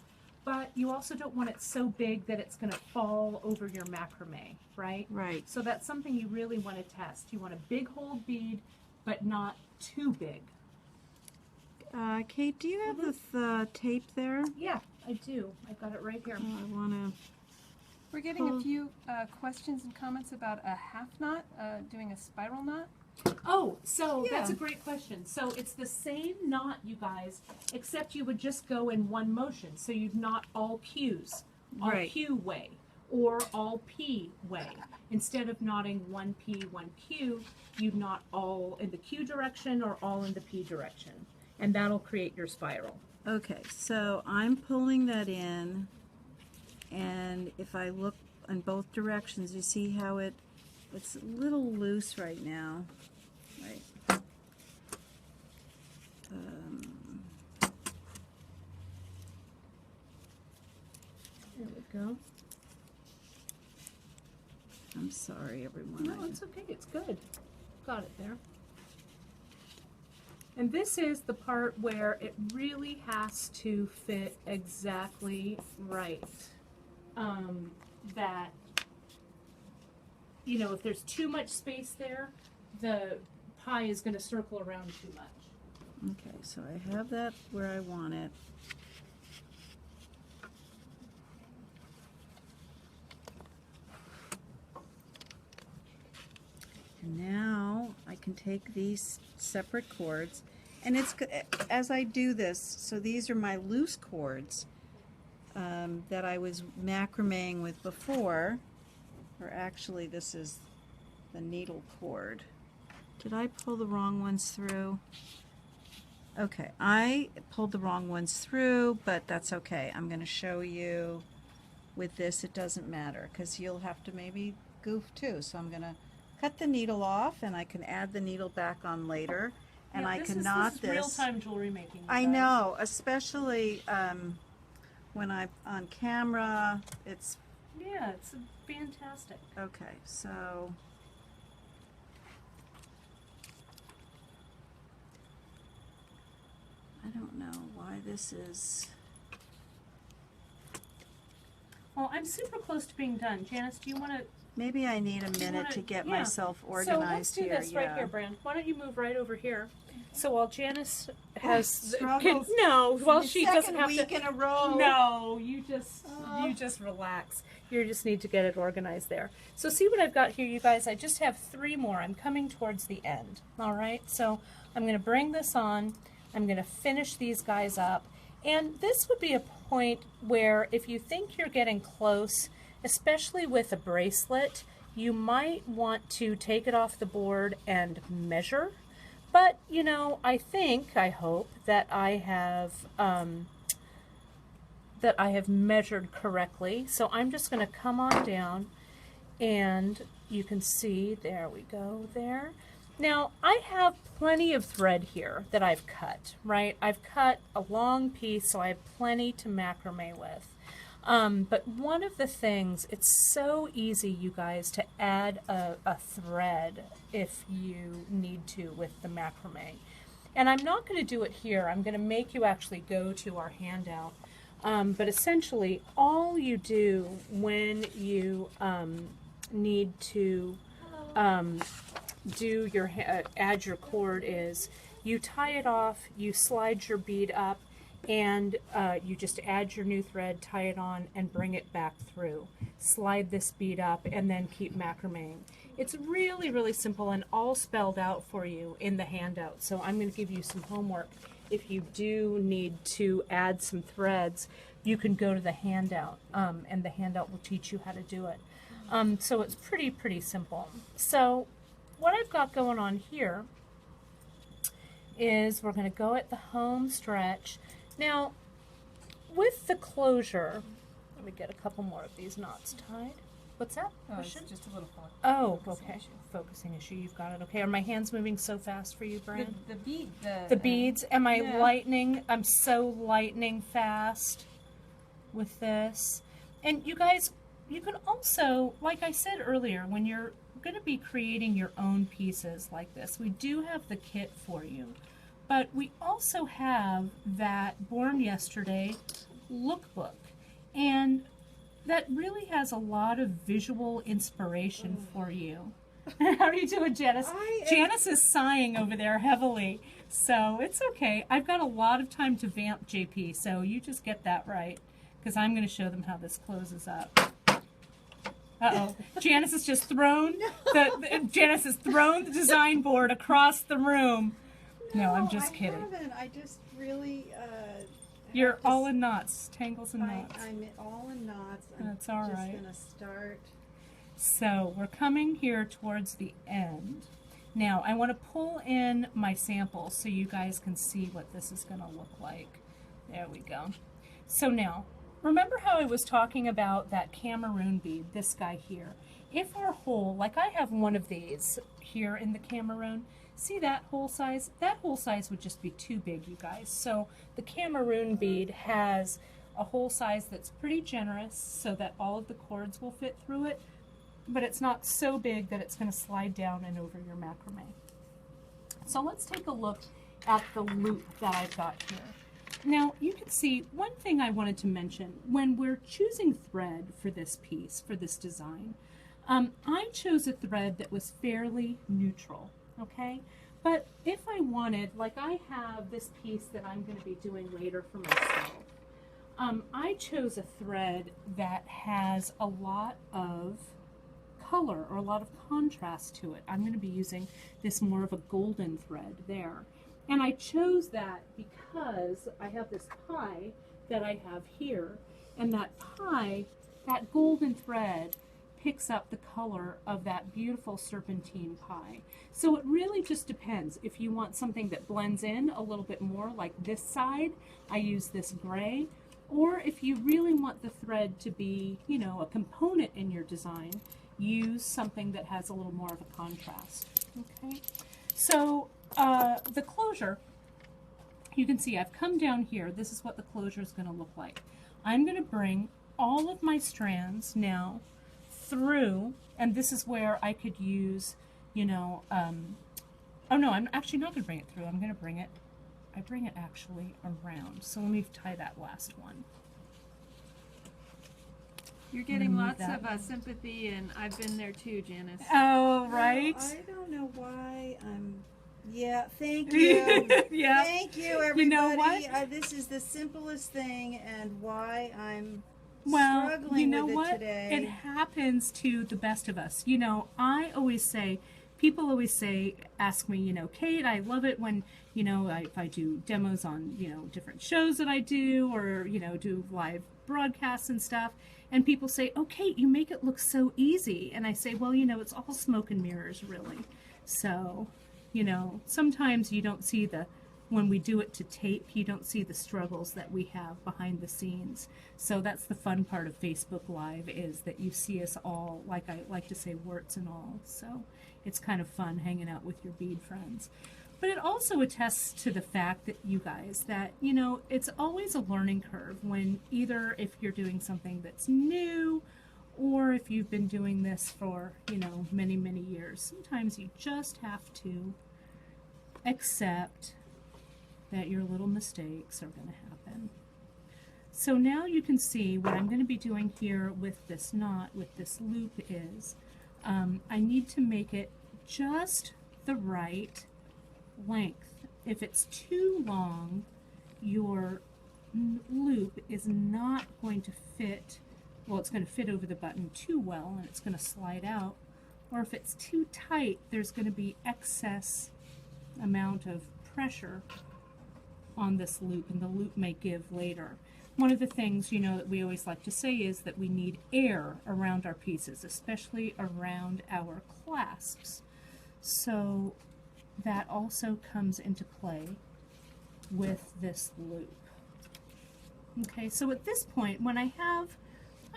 but you also don't want it so big that it's going to fall over your macrame, right?
Right.
So that's something you really want to test. You want a big hole bead, but not too big.
Kate, do you have the tape there?
Yeah, I do. I got it right here.
I want to.
We're getting a few questions and comments about a half knot, doing a spiral knot.
Oh, so that's a great question. So it's the same knot, you guys, except you would just go in one motion. So you'd knot all Q's, all Q way, or all P way. Instead of knotting one P, one Q, you'd knot all in the Q direction or all in the P direction. And that'll create your spiral.
Okay, so I'm pulling that in, and if I look in both directions, you see how it's a little loose right now, right?
There we go.
I'm sorry, everyone.
No, it's okay. It's good. Got it there. And this is the part where it really has to fit exactly right. That, you know, if there's too much space there, the pie is going to circle around too much.
Okay, so I have that where I want it. And now I can take these separate cords, and it's as I do this, so these are my loose cords that I was macrameing with before, or actually this is the needle cord. Did I pull the wrong ones through? Okay, I pulled the wrong ones through, but that's okay. I'm going to show you with this. It doesn't matter because you'll have to maybe goof too. So I'm going to cut the needle off, and I can add the needle back on later, and I can knot this.
This is real-time jewelry making.
I know, especially when I'm on camera. It's
fantastic.
okay. So I don't know why this is.
Well, I'm super close to being done. Janice, do you want to?
Maybe I need a minute to get myself organized here.
So let's do this right here, Brand. Why don't you move right over here? So while Janice has
struggles.
While she doesn't have
week in a row.
No, you just relax. You just need to get it organized there. So see what I've got here, you guys. I just have 3 more. I'm coming towards the end. All right. So I'm going to bring this on. I'm going to finish these guys up, and this would be a point where if you think you're getting close, especially with a bracelet, you might want to take it off the board and measure. But, you know, I hope that I have measured correctly. So I'm just going to come on down, and you can see, there we go there. Now, I have plenty of thread here that I've cut, right? I've cut a long piece, so I have plenty to macrame with. But one of the things, it's so easy, you guys, to add a thread if you need to with the macrame. And I'm not going to do it here. I'm going to make you actually go to our handout. But essentially, all you do when you need to add your cord is you tie it off, you slide your bead up, and you just add your new thread, tie it on, and bring it back through. Slide this bead up, and then keep macrameing. It's really, really simple and all spelled out for you in the handout. So I'm going to give you some homework. If you do need to add some threads, you can go to the handout, and the handout will teach you how to do it. So it's pretty simple. So what I've got going on here is we're going to go at the home stretch. Now, with the closure, let me get a couple more of these knots tied. What's that?
Oh, it's just a little fun.
Oh, okay. Focusing issue. You've got it. Okay. Are my hands moving so fast for you, Brand?
The
beads. Am I lightning? I'm so lightning fast with this. And you guys, you can also, like I said earlier, when you're going to be creating your own pieces like this, we do have the kit for you. But we also have that Born Yesterday lookbook. And that really has a lot of visual inspiration for you. How are you doing, Janice? Janice is sighing over there heavily. So it's okay. I've got a lot of time to vamp, JP, so you just get that right. Because I'm going to show them how this closes up. Uh-oh. Janice has just thrown Janice has thrown the design board across the room. No, I'm just kidding.
I haven't. I just really...
You're all in knots, tangles and knots.
I'm all in knots.
That's all right.
I'm just going to start.
So we're coming here towards the end. Now, I want to pull in my samples so you guys can see what this is going to look like. There we go. So now, remember how I was talking about that Cameroon bead, this guy here? If our hole, like I have one of these here in the Cameroon, see that hole size? That hole size would just be too big, you guys. So the Cameroon bead has a hole size that's pretty generous so that all of the cords will fit through it, but it's not so big that it's going to slide down and over your macrame. So let's take a look at the loop that I've got here. Now you can see one thing I wanted to mention when we're choosing thread for this piece, for this design. I chose a thread that was fairly neutral, okay? But if I wanted, like I have this piece that I'm going to be doing later for myself, I chose a thread that has a lot of color or a lot of contrast to it. I'm going to be using this more of a golden thread there. And I chose that because I have this pie that I have here, and that pie, that golden thread, picks up the color of that beautiful serpentine pie. So it really just depends. If you want something that blends in a little bit more, like this side, I use this gray. Or if you really want the thread to be, you know, a component in your design, use something that has a little more of a contrast. Okay, so the closure, you can see I've come down here. This is what the closure is going to look like. I'm going to bring all of my strands now through, and this is where I could use, you know, oh no, I'm actually not going to bring it through. I'm going to bring it, I bring it actually around. So let me tie that last one.
You're getting lots of sympathy, and I've been there too, Janice.
Oh, right.
I don't know why I'm... Yeah, thank you.
Yeah.
Thank you, everybody.
You know what?
This is the simplest thing, and why I'm
struggling you know
with
what?
it today.
It happens to the best of us. You know, I always say, people always say, ask me, you know, Kate, I love it when, you know, if I do demos on, you know, different shows that I do, or, you know, do live broadcasts and stuff. And people say, oh, Kate, you make it look so easy. And I say, well, you know, it's all smoke and mirrors, really. So, you know, sometimes you don't see when we do it to tape, you don't see the struggles that we have behind the scenes. So that's the fun part of Facebook Live, is that you see us all, like I like to say, warts and all. So it's kind of fun hanging out with your bead friends. But it also attests to the fact that you guys, that, you know, it's always a learning curve when either if you're doing something that's new, or if you've been doing this for, you know, many, many years. Sometimes you just have to accept that your little mistakes are going to happen. So now you can see what I'm going to be doing here with this knot, with this loop is, I need to make it just the right length. If it's too long, your loop is not going to fit, well, it's going to fit over the button too well, and it's going to slide out. Or if it's too tight, there's going to be excess amount of pressure on this loop, and the loop may give later. One of the things, you know, that we always like to say is that we need air around our pieces, especially around our clasps. So that also comes into play with this loop. Okay, so at this point, when I have,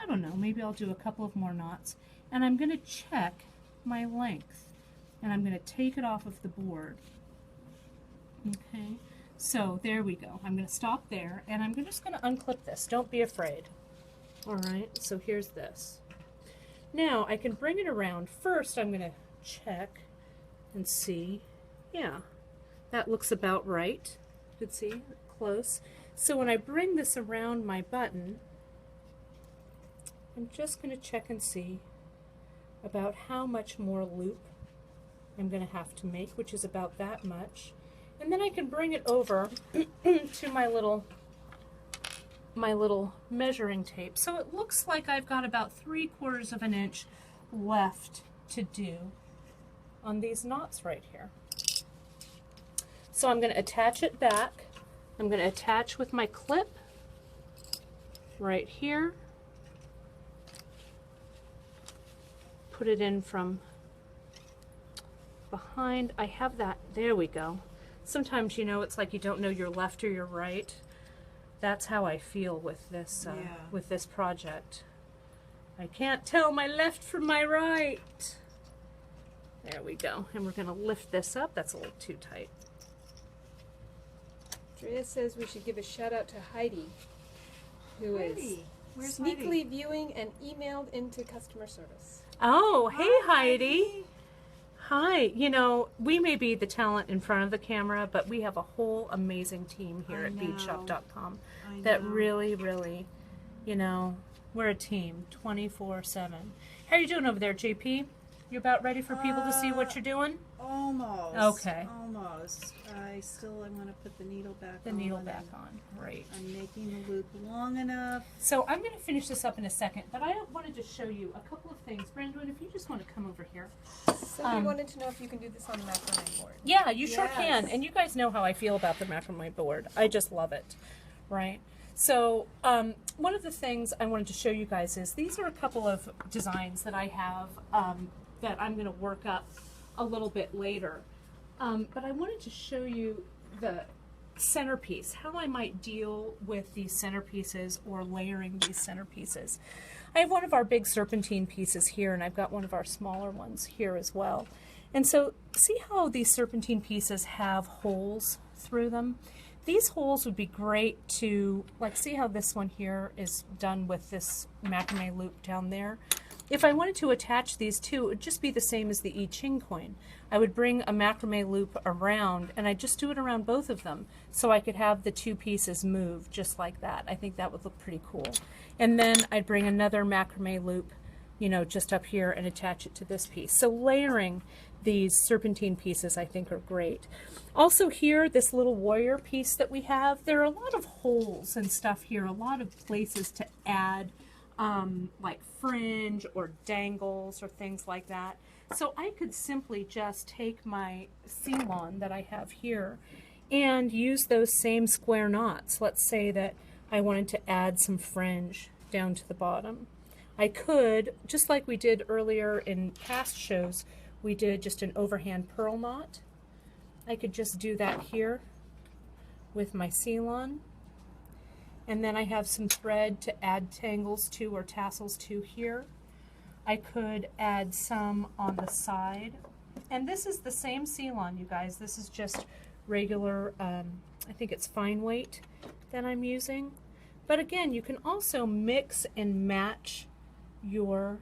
I don't know, maybe I'll do a couple of more knots, and I'm going to check my length, and I'm going to take it off of the board. Okay, so there we go. I'm going to stop there, and I'm just going to unclip this. Don't be afraid. All right, so here's this. Now I can bring it around. First I'm going to check and see. Yeah, that looks about right. You can see close. So when I bring this around my button, I'm just going to check and see about how much more loop I'm going to have to make, which is about that much. And then I can bring it over to my little measuring tape. So it looks like I've got about 3/4 of an inch left to do on these knots right here. So I'm going to attach it back. I'm going to attach with my clip right here. Put it in from behind. I have that. There we go. Sometimes, you know, it's like you don't know your left or your right. That's how I feel with this project. I can't tell my left from my right. There we go. And we're going to lift this up. That's a little too tight.
Drea says we should give a shout out to Heidi, who is
Where's
sneakily
Heidi?
viewing and emailed into customer service.
Oh, hey Heidi. Hi. You know, we may be the talent in front of the camera, but we have a whole amazing team here at beadshopdotcom that really, really, you know, we're a team 24/7. How are you doing over there, JP? You about ready for people to see what you're doing?
Almost.
Okay.
Almost. I'm going to put the needle back on.
The needle back on. Great.
I'm making the loop long enough.
So I'm going to finish this up in a second, but I wanted to show you a couple of things. Brandon, if you just want to come over here.
Somebody wanted to know if you can do this on the macrame board.
Yeah, you sure
Yes.
can. And you guys know how I feel about the macrame board. I just love it, right? So one of the things I wanted to show you guys is these are a couple of designs that I have that I'm going to work up a little bit later. But I wanted to show you the centerpiece, how I might deal with these centerpieces or layering these centerpieces. I have one of our big serpentine pieces here, and I've got one of our smaller ones here as well. And so see how these serpentine pieces have holes through them? These holes would be great to, like, see how this one here is done with this macrame loop down there? If I wanted to attach these two, it would just be the same as the I Ching coin. I would bring a macrame loop around, and I'd just do it around both of them, so I could have the two pieces move just like that. I think that would look pretty cool. And then I'd bring another macrame loop, you know, just up here and attach it to this piece. So layering these serpentine pieces I think are great. Also here, this little warrior piece that we have, there are a lot of holes and stuff here, a lot of places to add like fringe or dangles or things like that. So I could simply just take my seam-on that I have here and use those same square knots. Let's say that I wanted to add some fringe down to the bottom. I could, just like we did earlier in past shows, we did just an overhand purl knot. I could just do that here with my seam-on. And then I have some thread to add tangles to or tassels to here. I could add some on the side. And this is the same seam-on, you guys. This is just regular, I think it's fine weight that I'm using. But again, you can also mix and match your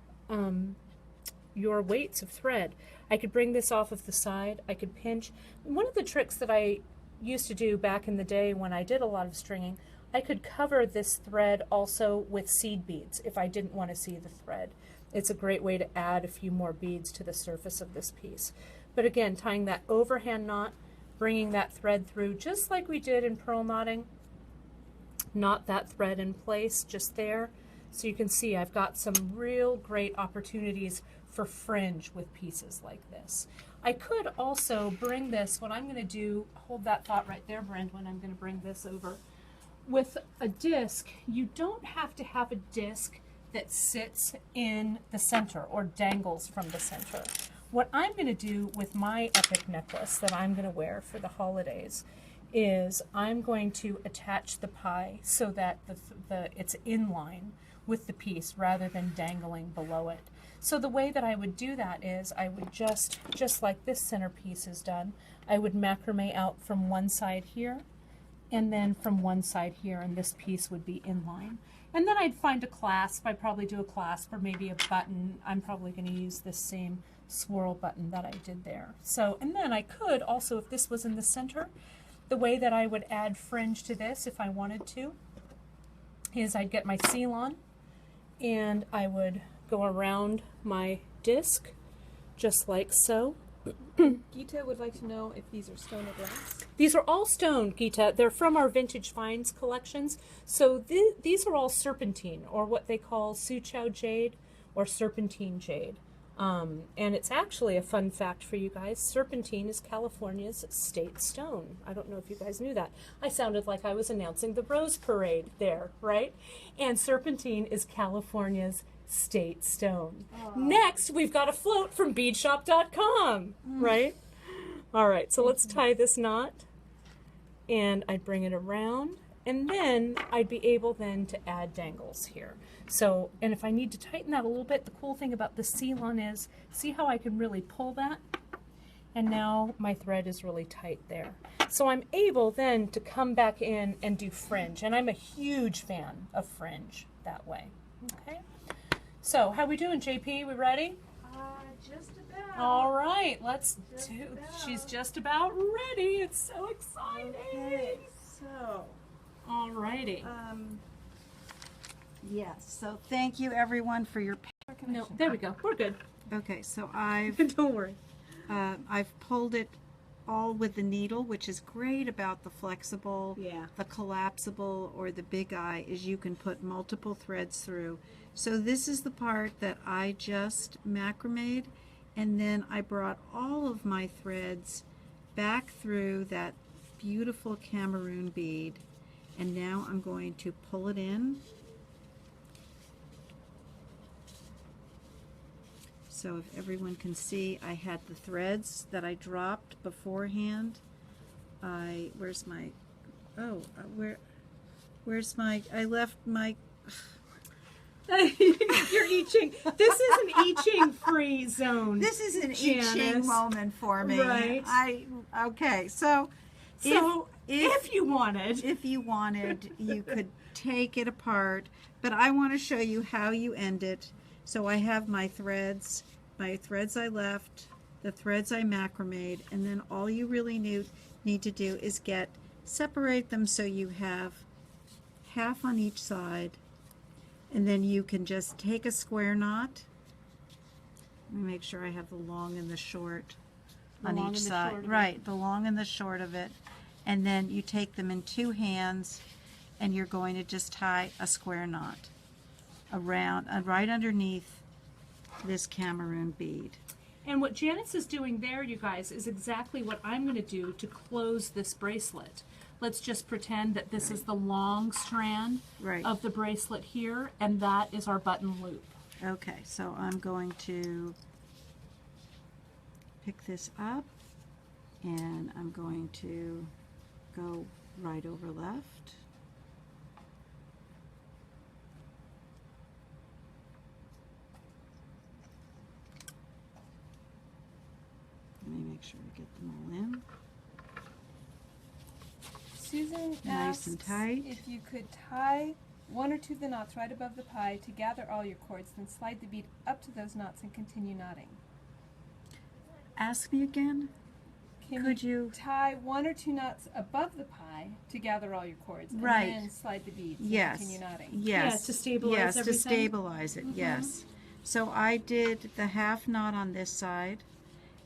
weights of thread. I could bring this off of the side. I could pinch. One of the tricks that I used to do back in the day when I did a lot of stringing, I could cover this thread also with seed beads if I didn't want to see the thread. It's a great way to add a few more beads to the surface of this piece. But again, tying that overhand knot, bringing that thread through just like we did in purl knotting, knot that thread in place just there. So you can see I've got some real great opportunities for fringe with pieces like this. I could also bring this, what I'm going to do, hold that thought right there, Brandon, I'm going to bring this over. With a disc, you don't have to have a disc that sits in the center or dangles from the center. What I'm going to do with my epic necklace that I'm going to wear for the holidays is I'm going to attach the pie so that it's in line with the piece rather than dangling below it. So the way that I would do that is I would just like this centerpiece is done, I would macrame out from one side here and then from one side here, and this piece would be in line. And then I'd find a clasp. I'd probably do a clasp or maybe a button. I'm probably going to use this same swirl button that I did there. So, and then I could also, if this was in the center, the way that I would add fringe to this if I wanted to is I'd get my seal on and I would go around my disc just like so.
Gita would like to know if these are stone or glass.
These are all stone, Gita. They're from our Vintage Finds collections. So these are all serpentine, or what they call Suzhou jade or serpentine jade. And it's actually a fun fact for you guys. Serpentine is California's state stone. I don't know if you guys knew that. I sounded like I was announcing the Rose Parade there, right? And serpentine is California's state stone. Aww. Next, we've got a float from beadshopdotcom, right? All right, so let's tie this knot, and I'd bring it around, and then I'd be able then to add dangles here. So, and if I need to tighten that a little bit, the cool thing about the seal-on is, see how I can really pull that? And now my thread is really tight there. So I'm able then to come back in and do fringe, and I'm a huge fan of fringe that way, okay? So, how we doing, JP? We ready?
Just about.
All right, let's do. She's just about ready. It's so exciting.
Okay, so.
All righty.
Yes. So thank you everyone for your.
No, there we go. We're good.
Okay, so I've
Don't worry.
I've pulled it all with the needle, which is great about the flexible,
Yeah.
the collapsible, or the big eye, is you can put multiple threads through. So this is the part that I just macrameed, and then I brought all of my threads back through that beautiful Cameroon bead, and now I'm going to pull it in. So if everyone can see, I had the threads that I dropped beforehand. Where's my, where's my, I left my,
You're eaching. This is an eaching free zone.
this is an
Janice.
itching moment for me.
Right.
Okay, so
if you wanted.
if you wanted, you could take it apart, but I want to show you how you end it. So I have my threads I left, the threads I macrameed, and then all you really need to do is separate them so you have half on each side, and then you can just take a square knot. Let me make sure I have the long and the short on each side. Right, the long and the short of it. And then you take them in two hands, and you're going to just tie a square knot around, right underneath this Cameroon bead.
And what Janice is doing there, you guys, is exactly what I'm going to do to close this bracelet. Let's just pretend that this is the long strand of the bracelet here, and that is our button loop.
Okay, so I'm going to pick this up, and I'm going to go right over left. Let me make sure I get them all in.
Susan
Nice
asks
and tight.
if you could tie one or two of the knots right above the pie to gather all your cords, then slide the bead up to those knots and continue knotting.
Ask me again.
Could you tie one or two knots above the pie to gather all your cords, and
Right.
then slide the beads
Yes.
and continue knotting?
Yes.
Yeah, to stabilize
yes,
everything.
to stabilize it, yes. So I did the half knot on this side,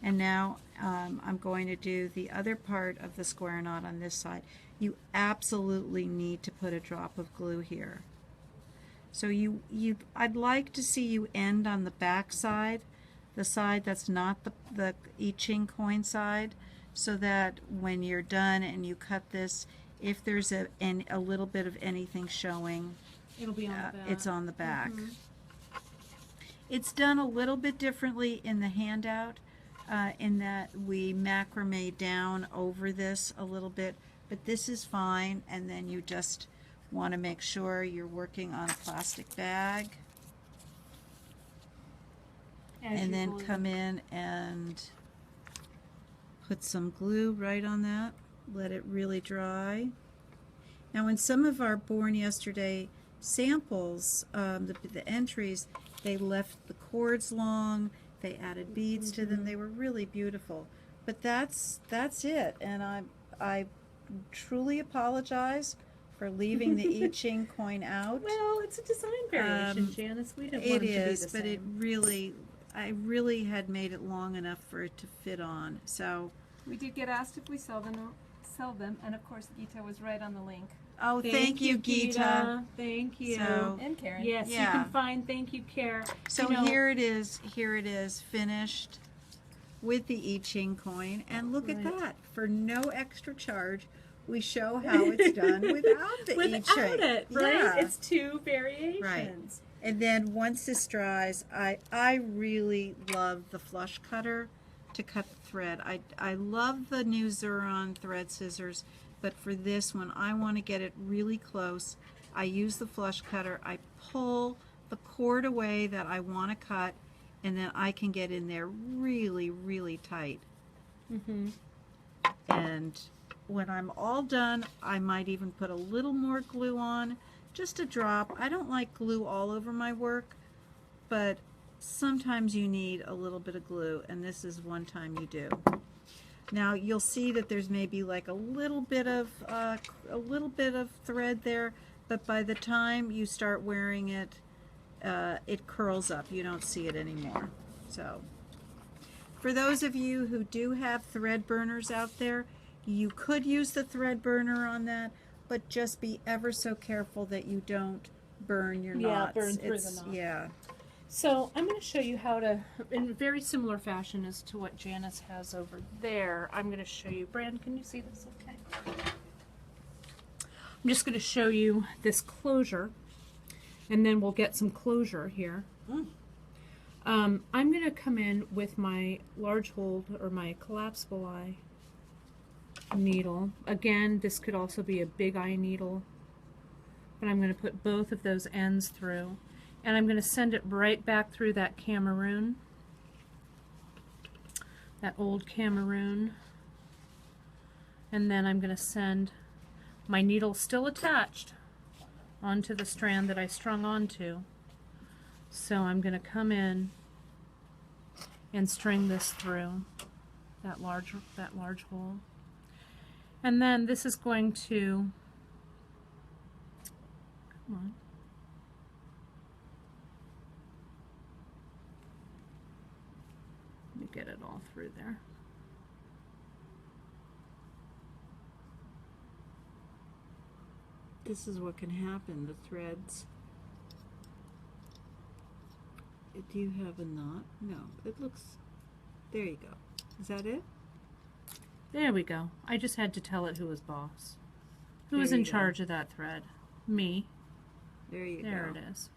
and now I'm going to do the other part of the square knot on this side. You absolutely need to put a drop of glue here. So I'd like to see you end on the back side, the side that's not the I Ching coin side, so that when you're done and you cut this, if there's a little bit of anything showing,
It'll be on the back.
it's on the back. It's done a little bit differently in the handout, in that we macrame down over this a little bit, but this is fine. And then you just want to make sure you're working on a plastic bag, and then come in and put some glue right on that. Let it really dry. Now in some of our Born Yesterday samples, the entries, they left the cords long, they added beads to them, they were really beautiful. But that's it, and I truly apologize for leaving the I Ching coin out.
Well, it's a design variation, Janice. We didn't want it to be the same.
But I really had made it long enough for it to fit on. So
we did get asked if we sell them, and of course Gita was right on the link.
oh, thank you, Gita.
Thank you.
So,
And Karen.
Yes,
Yeah.
you can find Thank You, Care.
So
You know,
here it is, finished with the I Ching coin, and look at
Right.
that. For no extra charge, we show how it's done without the I Ching.
without it, right?
Yeah.
It's two variations.
Right. And then once this dries, I really love the flush cutter to cut the thread. I love the new Xuron thread scissors, but for this one, I want to get it really close. I use the flush cutter. I pull the cord away that I want to cut, and then I can get in there really, really tight. And when I'm all done, I might even put a little more glue on, just a drop. I don't like glue all over my work, but sometimes you need a little bit of glue, and this is one time you do. Now you'll see that there's maybe like a little bit of thread there, but by the time you start wearing it, it curls up. You don't see it anymore. So for those of you who do have thread burners out there, you could use the thread burner on that, but just be ever so careful that you don't burn your knots.
Yeah, burn through the knot.
Yeah.
So I'm going to show you how to, in very similar fashion as to what Janice has over there, I'm going to show you, Brand, can you see this okay? I'm just going to show you this closure, and then we'll get some closure here. I'm going to come in with my large hold, or my collapsible eye needle. Again, this could also be a big eye needle, but I'm going to put both of those ends through, and I'm going to send it right back through that Cameroon, that old Cameroon, and then I'm going to send my needle still attached onto the strand that I strung onto. So I'm going to come in and string this through that large hole. And then this is going to, come on, let me get it all through there.
This is what can happen, the threads. Do you have a knot? No, it looks, there you go. Is that it?
There we go. I just had to tell it who was boss. Who
There
was in
you go.
charge of that thread? Me.
There you go.
There it is.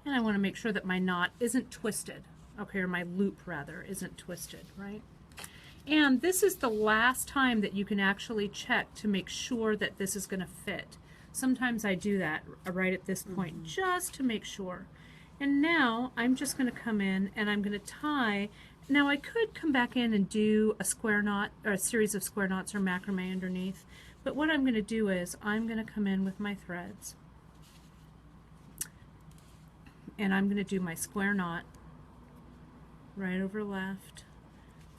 And I want to make sure that my knot isn't twisted. Okay, or my loop rather isn't twisted, right? And this is the last time that you can actually check to make sure that this is going to fit. Sometimes I do that right at this point just to make sure. And now I'm just going to come in and I'm going to tie. Now I could come back in and do a square knot or a series of square knots or macrame underneath, but what I'm going to do is I'm going to come in with my threads and I'm going to do my square knot right over left,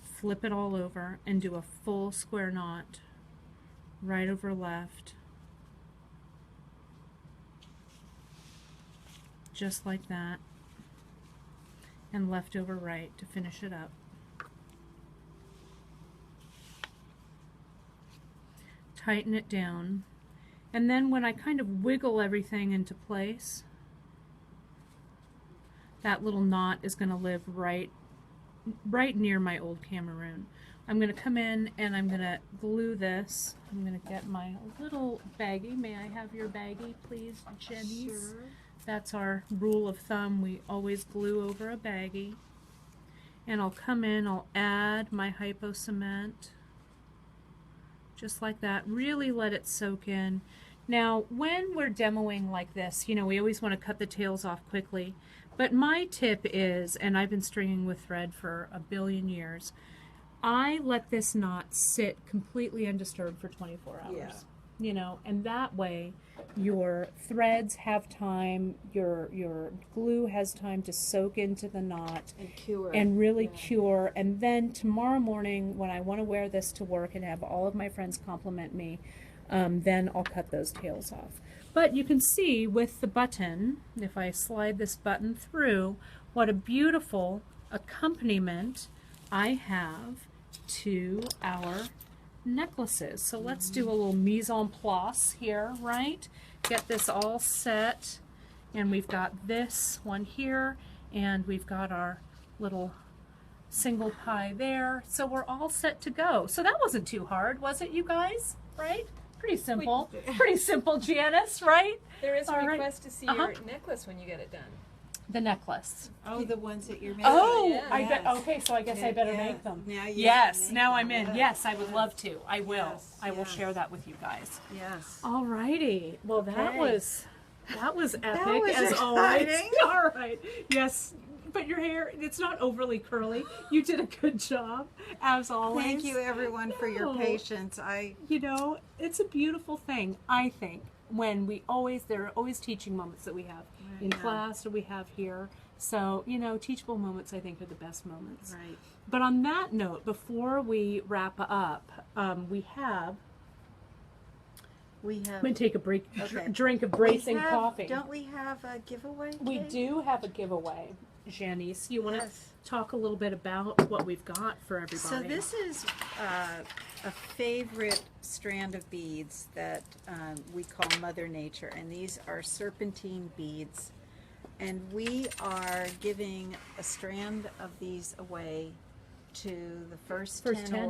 flip it all over and do a full square knot right over left, just like that, and left over right to finish it up. Tighten it down, and then when I kind of wiggle everything into place, that little knot is going to live right near my old Cameroon. I'm going to come in and I'm going to glue this. I'm going to get my little baggie. May I have your baggie, please, Jenny?
Sure.
That's our rule of thumb. We always glue over a baggie. And I'll come in, I'll add my hypo cement, just like that. Really let it soak in. Now, when we're demoing like this, you know, we always want to cut the tails off quickly. But my tip is, and I've been stringing with thread for a billion years, I let this knot sit completely undisturbed for 24 hours.
Yeah.
you know, and that way your threads have time, your glue has time to soak into the knot
And cure.
and really cure. And then tomorrow morning when I want to wear this to work and have all of my friends compliment me, then I'll cut those tails off. But you can see with the button, if I slide this button through, what a beautiful accompaniment I have to our necklaces. So let's do a little mise en place here, right? Get this all set, and we've got this one here, and we've got our little single pie there. So we're all set to go. So that wasn't too hard, was it, you guys? Right? Pretty simple. Pretty simple, Janice, right?
There is a
All right.
request to see your necklace when you get it done.
The necklace.
Oh, the ones that you're making.
Oh,
yeah.
I bet. Okay, so I guess I better
Yeah.
make them.
Now you
Yes,
make
now
them.
I'm in.
Yes.
Yes, I would love to. I will.
Yes,
I will
yes.
share that with you guys.
Yes.
Alrighty. Well, that
Okay.
was epic
was
as always.
exciting.
All right. Yes. But your hair, it's not overly curly. You did a good job, as always.
Thank you, everyone, for your
No.
patience.
You know, it's a beautiful thing, I think, when there are always teaching moments that we have in
Yeah.
class or we have here. So, you know, teachable moments, I think, are the best moments.
Right.
But on that note, before we wrap up, I'm
We have.
going to take a
Okay.
drink of bracing
we have,
coffee.
Don't we have a giveaway?
We
Kate?
do have a giveaway. Janice, you want to
Yes.
talk a little bit about what we've got for everybody?
So this is a favorite strand of beads that we call Mother Nature, and these are serpentine beads. And we are giving a strand of these away to the first 10
10.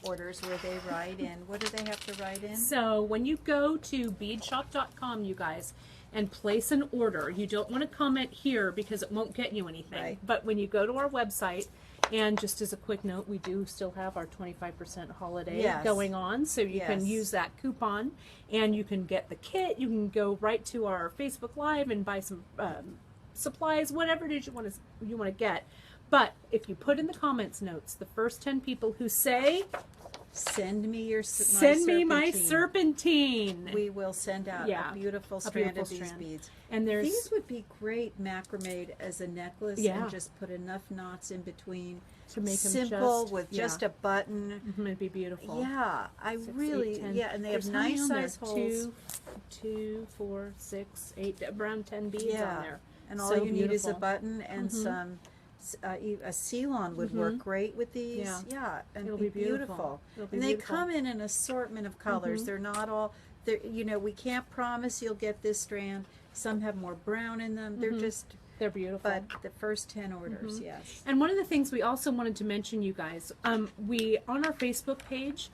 orders where they write in. What do they have to write in?
So when you go to beadshopdotcom, you guys, and place an order, you don't want to comment here because it won't get you anything.
Right.
But when you go to our website, and just as a quick note, we do still have our 25% holiday
Yes.
going on, so you can
Yes.
use that coupon, and you can get the kit. You can go right to our Facebook Live and buy some supplies, whatever it is you want to get. But if you put in the comments notes, the first 10 people who say,
Send me your
"Send me my serpentine,"
We will send out
Yeah,
a beautiful
a
strand
beautiful
of these
strand.
beads.
and there's
These would be great macrameed as a necklace
Yeah.
and just put enough knots in between.
to make them
Simple
just,
with
yeah.
just a button.
It'd be beautiful.
Yeah, I
6, 8,
really,
10.
yeah, and they
There's
have
how many
nice
on there?
size holes.
2, 4, 6, 8, around 10 beads
Yeah.
on there.
And all
So
you need is a
beautiful.
button and some, a seal-on would work great with these.
Yeah.
And
It'll
be
be beautiful. It'll be
And they
beautiful.
come in an assortment of colors. They're not all, we can't promise you'll get this strand. Some have more brown in them. They're just,
They're beautiful.
but the first 10 orders, yes.
And one of the things we also wanted to mention, you guys, we on our Facebook page,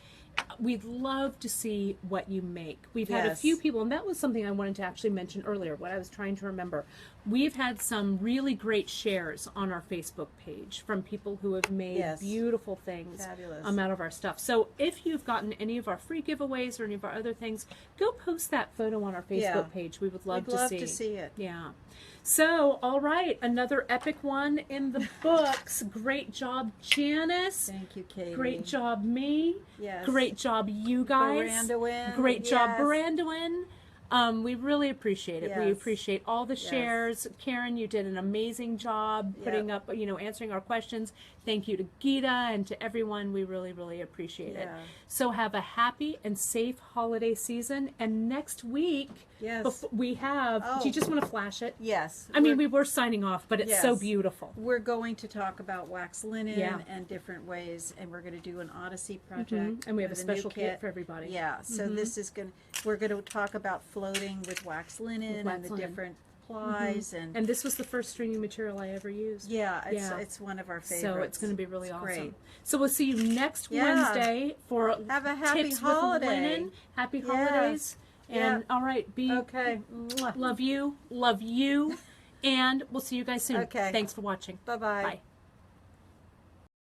we'd love to see what you make. We've had a
Yes.
few people, and that was something I wanted to actually mention earlier, what I was trying to remember. We've had some really great shares on our Facebook page from people who have made
Yes.
beautiful things
Fabulous.
out of our stuff. So if you've gotten any of our free giveaways or any of our other things, go post that photo on our Facebook
Yeah.
page. We would love
We'd love to see it.
Yeah. So, all right, another epic one in the books. Great job, Janice.
Thank you, Katie.
Great job, me.
Yes.
Great job, you guys.
Brandywin.
Great job,
Yes.
Brandywin. We really appreciate it. We
Yes.
appreciate all the
Yes.
shares. Karen, you did an amazing job putting up, answering our questions. Thank you to Gita and to everyone. We really, really appreciate it.
Yeah.
So have a happy and safe holiday season. And next week,
Yes.
we have, do you
Oh.
just want to flash it?
Yes.
I mean, we were signing off, but it's so
Yes.
beautiful.
We're going to talk about wax linen
Yeah.
and different ways, and we're going to do an Odyssey project.
And we have a
with new
special kit for everybody.
Yeah, so this is we're going to talk about floating with wax linen
wax
and the
linen.
different plies and
And this was the first stringing material I ever used.
yeah,
Yeah.
it's one of our favorites.
So it's going to be really
It's
awesome.
great.
So we'll see you next
Yeah.
Wednesday for
Have a happy
tips
holiday.
with linen. Happy
Yes.
holidays. And
Yeah.
all right, be
Okay.
love you, and we'll see you guys soon.
Okay.
Thanks for watching.
Bye-bye.
Bye.